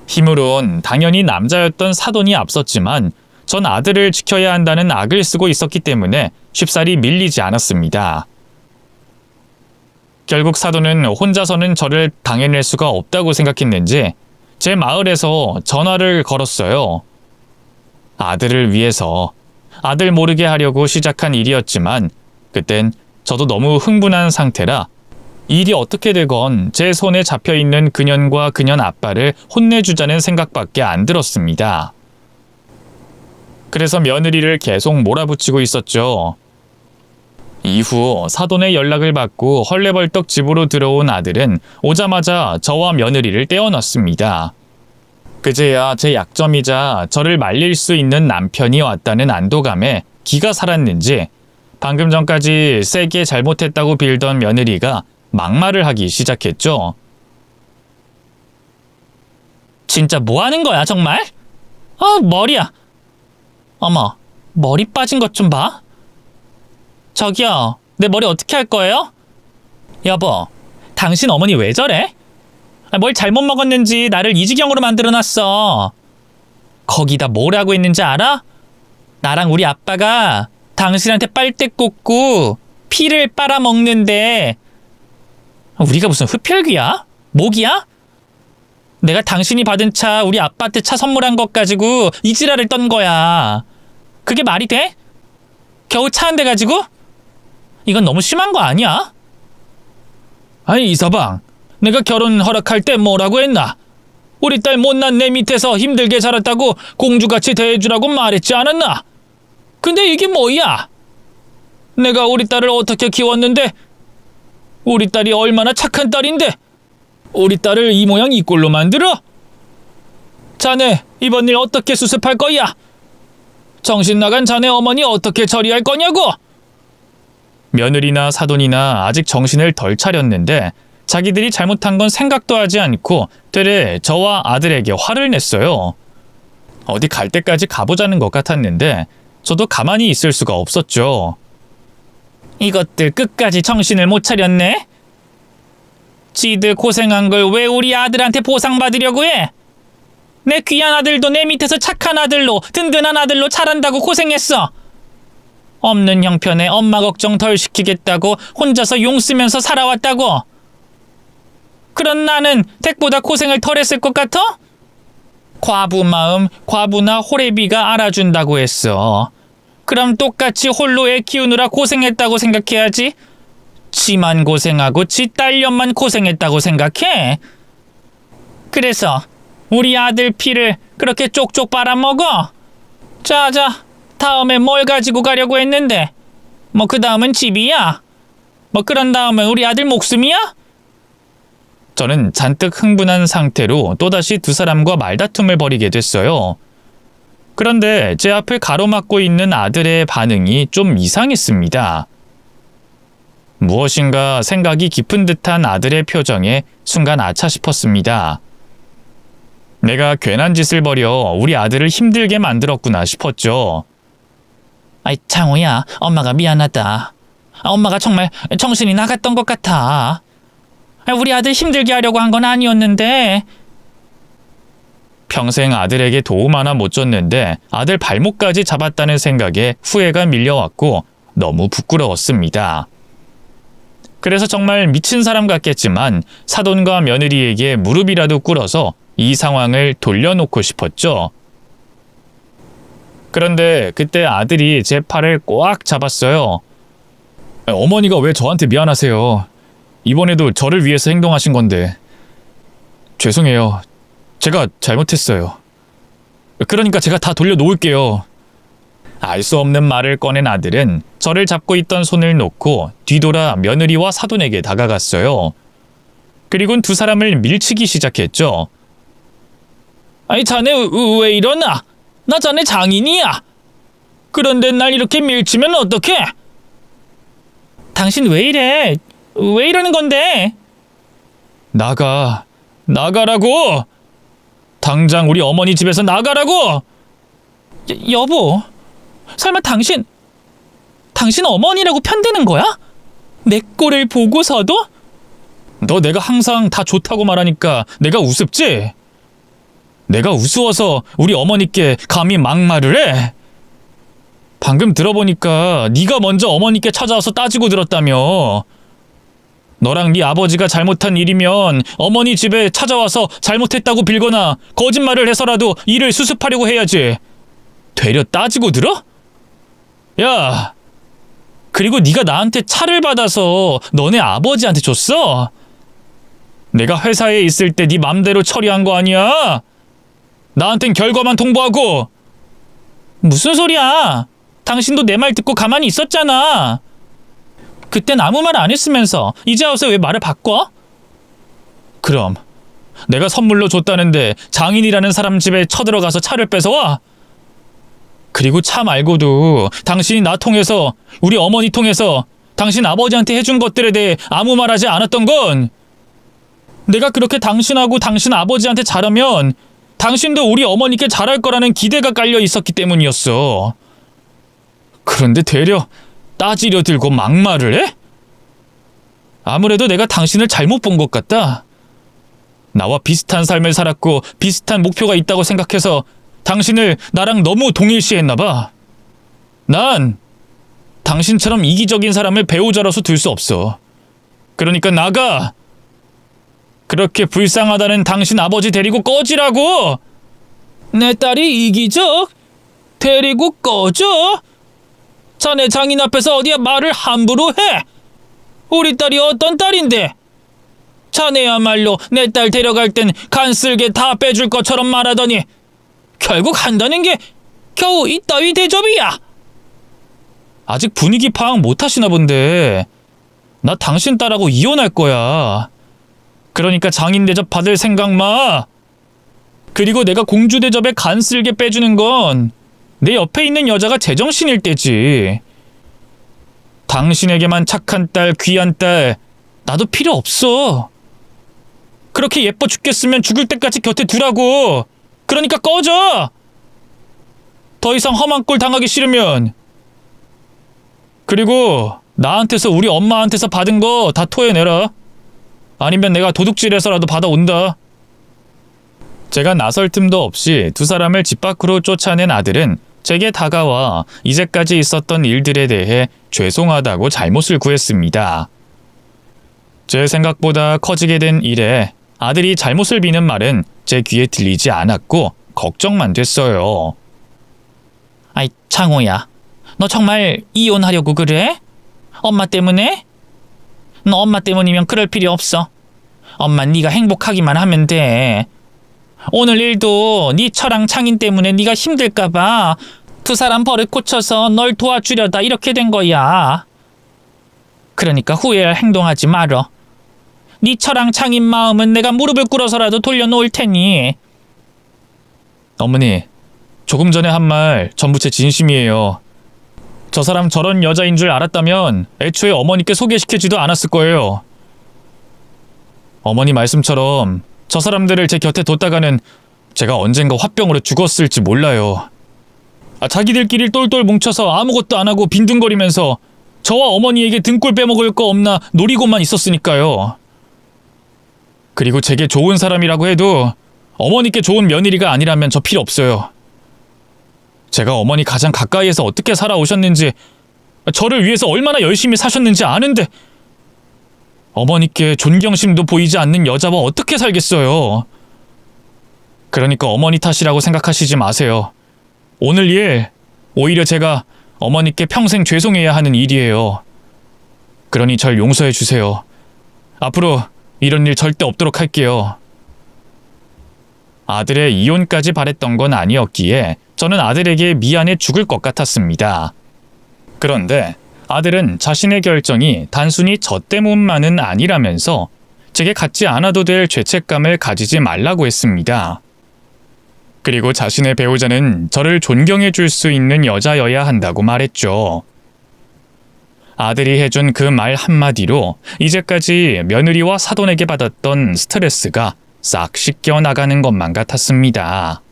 힘으론 당연히 남자였던 사돈이 앞섰지만 전 아들을 지켜야 한다는 악을 쓰고 있었기 때문에 쉽사리 밀리지 않았습니다. 결국 사돈은 혼자서는 저를 당해낼 수가 없다고 생각했는지 제 마을에서 전화를 걸었어요. 아들을 위해서 아들 모르게 하려고 시작한 일이었지만 그땐 저도 너무 흥분한 상태라 일이 어떻게 되건 제 손에 잡혀있는 그년과 그년 아빠를 혼내주자는 생각밖에 안 들었습니다. 그래서 며느리를 계속 몰아붙이고 있었죠. 이후 사돈의 연락을 받고 헐레벌떡 집으로 들어온 아들은 오자마자 저와 며느리를 떼어놨습니다. 그제야 제 약점이자 저를 말릴 수 있는 남편이 왔다는 안도감에 기가 살았는지 방금 전까지 세게 잘못했다고 빌던 며느리가 막말을 하기 시작했죠. 진짜 뭐 하는 거야 정말? 머리야. 어머, 머리 빠진 것 좀 봐. 저기요, 내 머리 어떻게 할 거예요? 여보, 당신 어머니 왜 저래? 뭘 잘못 먹었는지 나를 이 지경으로 만들어놨어. 거기다 뭐라고 했는지 알아? 나랑 우리 아빠가 당신한테 빨대 꽂고 피를 빨아먹는데 우리가 무슨 흡혈귀야? 모기야? 내가 당신이 받은 차 우리 아빠한테 차 선물한 것 가지고 이 지랄을 떤 거야. 그게 말이 돼? 겨우 차 한 대 가지고? 이건 너무 심한 거 아니야? 아니 이서방, 내가 결혼 허락할 때 뭐라고 했나? 우리 딸 못난 내 밑에서 힘들게 자랐다고 공주같이 대해주라고 말했지 않았나? 근데 이게 뭐야? 내가 우리 딸을 어떻게 키웠는데? 우리 딸이 얼마나 착한 딸인데 우리 딸을 이 모양 이 꼴로 만들어? 자네 이번 일 어떻게 수습할 거야? 정신 나간 자네 어머니 어떻게 처리할 거냐고? 며느리나 사돈이나 아직 정신을 덜 차렸는데 자기들이 잘못한 건 생각도 하지 않고 되레 저와 아들에게 화를 냈어요. 어디 갈 때까지 가보자는 것 같았는데 저도 가만히 있을 수가 없었죠. 이것들 끝까지 정신을 못 차렸네. 지들 고생한 걸 왜 우리 아들한테 보상받으려고 해? 내 귀한 아들도 내 밑에서 착한 아들로, 든든한 아들로 자란다고 고생했어. 없는 형편에 엄마 걱정 덜 시키겠다고 혼자서 용 쓰면서 살아왔다고. 그런 나는 댁보다 고생을 덜 했을 것 같아? 과부 마음 과부나 호래비가 알아준다고 했어. 그럼 똑같이 홀로 애 키우느라 고생했다고 생각해야지. 지만 고생하고 지 딸년만 고생했다고 생각해? 그래서 우리 아들 피를 그렇게 쪽쪽 빨아먹어? 자자, 다음에 뭘 가지고 가려고 했는데? 뭐 그 다음은 집이야? 뭐 그런 다음은 우리 아들 목숨이야? 저는 잔뜩 흥분한 상태로 또다시 두 사람과 말다툼을 벌이게 됐어요. 그런데 제 앞을 가로막고 있는 아들의 반응이 좀 이상했습니다. 무엇인가 생각이 깊은 듯한 아들의 표정에 순간 아차 싶었습니다. 내가 괜한 짓을 벌여 우리 아들을 힘들게 만들었구나 싶었죠. 아이 창호야, 엄마가 미안하다. 엄마가 정말 정신이 나갔던 것 같아. 우리 아들 힘들게 하려고 한 건 아니었는데. 평생 아들에게 도움 하나 못 줬는데 아들 발목까지 잡았다는 생각에 후회가 밀려왔고 너무 부끄러웠습니다. 그래서 정말 미친 사람 같겠지만 사돈과 며느리에게 무릎이라도 꿇어서 이 상황을 돌려놓고 싶었죠. 그런데 그때 아들이 제 팔을 꽉 잡았어요. 어머니가 왜 저한테 미안하세요? 이번에도 저를 위해서 행동하신 건데. 죄송해요. 제가 잘못했어요. 그러니까 제가 다 돌려놓을게요. 알 수 없는 말을 꺼낸 아들은 저를 잡고 있던 손을 놓고 뒤돌아 며느리와 사돈에게 다가갔어요. 그리곤 두 사람을 밀치기 시작했죠. 아니 자네 왜 이러나? 나 자네 장인이야. 그런데 날 이렇게 밀치면 어떡해? 당신 왜 이래? 왜 이러는 건데? 나가라고! 당장 우리 어머니 집에서 나가라고! 여보, 설마 당신 어머니라고 편드는 거야? 내 꼴을 보고서도? 너 내가 항상 다 좋다고 말하니까 내가 우습지? 내가 우스워서 우리 어머니께 감히 막말을 해? 방금 들어보니까 네가 먼저 어머니께 찾아와서 따지고 들었다며. 너랑 네 아버지가 잘못한 일이면 어머니 집에 찾아와서 잘못했다고 빌거나 거짓말을 해서라도 일을 수습하려고 해야지. 되려 따지고 들어? 야, 그리고 네가 나한테 차를 받아서 너네 아버지한테 줬어? 내가 회사에 있을 때 네 맘대로 처리한 거 아니야? 나한텐 결과만 통보하고. 무슨 소리야? 당신도 내 말 듣고 가만히 있었잖아. 그땐 아무 말 안 했으면서 이제 와서 왜 말을 바꿔? 그럼 내가 선물로 줬다는데 장인이라는 사람 집에 쳐들어가서 차를 뺏어와? 그리고 차 말고도 당신이 나 통해서, 우리 어머니 통해서 당신 아버지한테 해준 것들에 대해 아무 말하지 않았던 건 내가 그렇게 당신하고 당신 아버지한테 잘하면 당신도 우리 어머니께 잘할 거라는 기대가 깔려 있었기 때문이었어. 그런데 되려 따지려 들고 막말을 해? 아무래도 내가 당신을 잘못 본 것 같다. 나와 비슷한 삶을 살았고 비슷한 목표가 있다고 생각해서 당신을 나랑 너무 동일시했나 봐. 난 당신처럼 이기적인 사람을 배우자로서 둘 수 없어. 그러니까 나가! 그렇게 불쌍하다는 당신 아버지 데리고 꺼지라고! 내 딸이 이기적? 데리고 꺼져? 자네 장인 앞에서 어디야 말을 함부로 해? 우리 딸이 어떤 딸인데? 자네야말로 내 딸 데려갈 땐 간쓸게 다 빼줄 것처럼 말하더니 결국 한다는 게 겨우 이따위 대접이야. 아직 분위기 파악 못 하시나 본데. 나 당신 딸하고 이혼할 거야. 그러니까 장인 대접 받을 생각 마. 그리고 내가 공주 대접에 간쓸게 빼주는 건 내 옆에 있는 여자가 제정신일 때지. 당신에게만 착한 딸, 귀한 딸 나도 필요 없어. 그렇게 예뻐 죽겠으면 죽을 때까지 곁에 두라고. 그러니까 꺼져. 더 이상 험한 꼴 당하기 싫으면. 그리고 나한테서 우리 엄마한테서 받은 거 다 토해내라. 아니면 내가 도둑질해서라도 받아온다. 제가 나설 틈도 없이 두 사람을 집 밖으로 쫓아낸 아들은 제게 다가와 이제까지 있었던 일들에 대해 죄송하다고 잘못을 구했습니다. 제 생각보다 커지게 된 일에 아들이 잘못을 비는 말은 제 귀에 들리지 않았고 걱정만 됐어요. 아이, 창호야. 너 정말 이혼하려고 그래? 엄마 때문에? 너 엄마 때문이면 그럴 필요 없어. 엄만 네가 행복하기만 하면 돼. 오늘 일도 네 처랑 창인 때문에 네가 힘들까 봐 두 사람 버릇 고쳐서 널 도와주려다 이렇게 된 거야. 그러니까 후회할 행동하지 말어. 네 처랑 창인 마음은 내가 무릎을 꿇어서라도 돌려놓을 테니. 어머니, 조금 전에 한 말 전부 제 진심이에요. 저 사람 저런 여자인 줄 알았다면 애초에 어머니께 소개시키지도 않았을 거예요. 어머니 말씀처럼 저 사람들을 제 곁에 뒀다가는 제가 언젠가 화병으로 죽었을지 몰라요. 자기들끼리 똘똘 뭉쳐서 아무것도 안 하고 빈둥거리면서 저와 어머니에게 등골 빼먹을 거 없나 노리고만 있었으니까요. 그리고 제게 좋은 사람이라고 해도 어머니께 좋은 며느리가 아니라면 저 필요 없어요. 제가 어머니 가장 가까이에서 어떻게 살아오셨는지, 저를 위해서 얼마나 열심히 사셨는지 아는데 어머니께 존경심도 보이지 않는 여자와 어떻게 살겠어요. 그러니까 어머니 탓이라고 생각하시지 마세요. 오늘 일, 오히려 제가 어머니께 평생 죄송해야 하는 일이에요. 그러니 절 용서해 주세요. 앞으로 이런 일 절대 없도록 할게요. 아들의 이혼까지 바랬던 건 아니었기에 저는 아들에게 미안해 죽을 것 같았습니다. 그런데 아들은 자신의 결정이 단순히 저 때문만은 아니라면서 제게 갖지 않아도 될 죄책감을 가지지 말라고 했습니다. 그리고 자신의 배우자는 저를 존경해 줄 수 있는 여자여야 한다고 말했죠. 아들이 해준 그 말 한마디로 이제까지 며느리와 사돈에게 받았던 스트레스가 싹 씻겨 나가는 것만 같았습니다.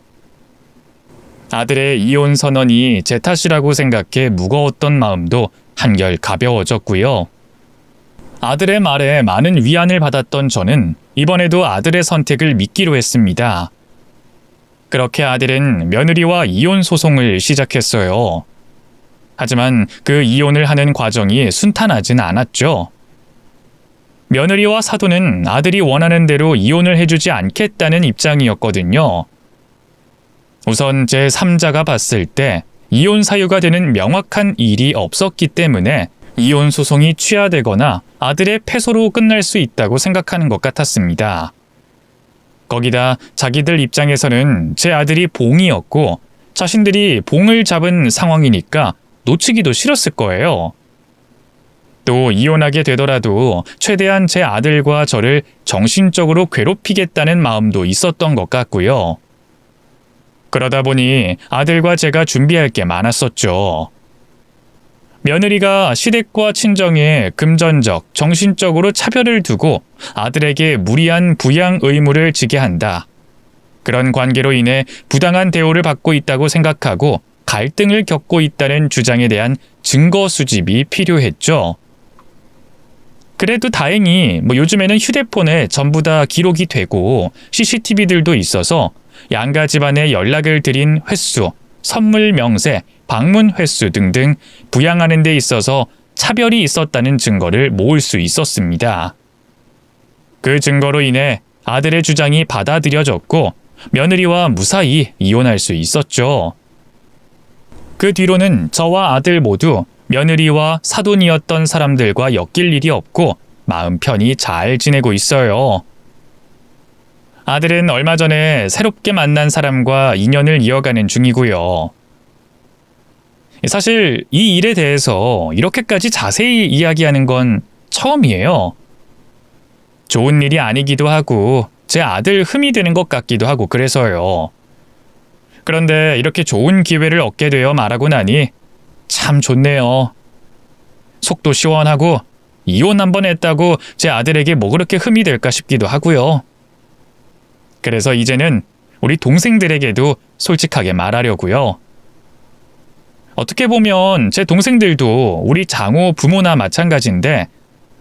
아들의 이혼 선언이 제 탓이라고 생각해 무거웠던 마음도 한결 가벼워졌고요. 아들의 말에 많은 위안을 받았던 저는 이번에도 아들의 선택을 믿기로 했습니다. 그렇게 아들은 며느리와 이혼 소송을 시작했어요. 하지만 그 이혼을 하는 과정이 순탄하진 않았죠. 며느리와 사돈은 아들이 원하는 대로 이혼을 해주지 않겠다는 입장이었거든요. 우선 제 3자가 봤을 때 이혼 사유가 되는 명확한 일이 없었기 때문에 이혼 소송이 취하되거나 아들의 패소로 끝날 수 있다고 생각하는 것 같았습니다. 거기다 자기들 입장에서는 제 아들이 봉이었고 자신들이 봉을 잡은 상황이니까 놓치기도 싫었을 거예요. 또 이혼하게 되더라도 최대한 제 아들과 저를 정신적으로 괴롭히겠다는 마음도 있었던 것 같고요. 그러다 보니 아들과 제가 준비할 게 많았었죠. 며느리가 시댁과 친정에 금전적, 정신적으로 차별을 두고 아들에게 무리한 부양 의무를 지게 한다. 그런 관계로 인해 부당한 대우를 받고 있다고 생각하고 갈등을 겪고 있다는 주장에 대한 증거 수집이 필요했죠. 그래도 다행히 요즘에는 휴대폰에 전부 다 기록이 되고 CCTV들도 있어서 양가 집안에 연락을 드린 횟수, 선물 명세, 방문 횟수 등등 부양하는 데 있어서 차별이 있었다는 증거를 모을 수 있었습니다. 그 증거로 인해 아들의 주장이 받아들여졌고 며느리와 무사히 이혼할 수 있었죠. 그 뒤로는 저와 아들 모두 며느리와 사돈이었던 사람들과 엮일 일이 없고 마음 편히 잘 지내고 있어요. 아들은 얼마 전에 새롭게 만난 사람과 인연을 이어가는 중이고요. 사실 이 일에 대해서 이렇게까지 자세히 이야기하는 건 처음이에요. 좋은 일이 아니기도 하고 제 아들 흠이 되는 것 같기도 하고 그래서요. 그런데 이렇게 좋은 기회를 얻게 되어 말하고 나니 참 좋네요. 속도 시원하고 이혼 한번 했다고 제 아들에게 뭐 그렇게 흠이 될까 싶기도 하고요. 그래서 이제는 우리 동생들에게도 솔직하게 말하려고요. 어떻게 보면 제 동생들도 우리 장호 부모나 마찬가지인데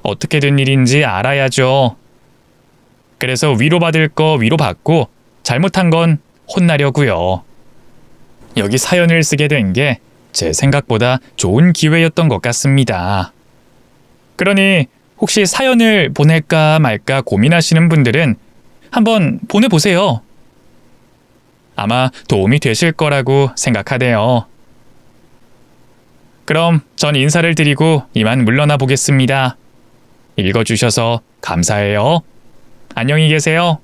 어떻게 된 일인지 알아야죠. 그래서 위로받을 거 위로받고 잘못한 건 혼나려고요. 여기 사연을 쓰게 된 게 제 생각보다 좋은 기회였던 것 같습니다. 그러니 혹시 사연을 보낼까 말까 고민하시는 분들은 한번 보내보세요. 아마 도움이 되실 거라고 생각하네요. 그럼 전 인사를 드리고 이만 물러나 보겠습니다. 읽어주셔서 감사해요. 안녕히 계세요.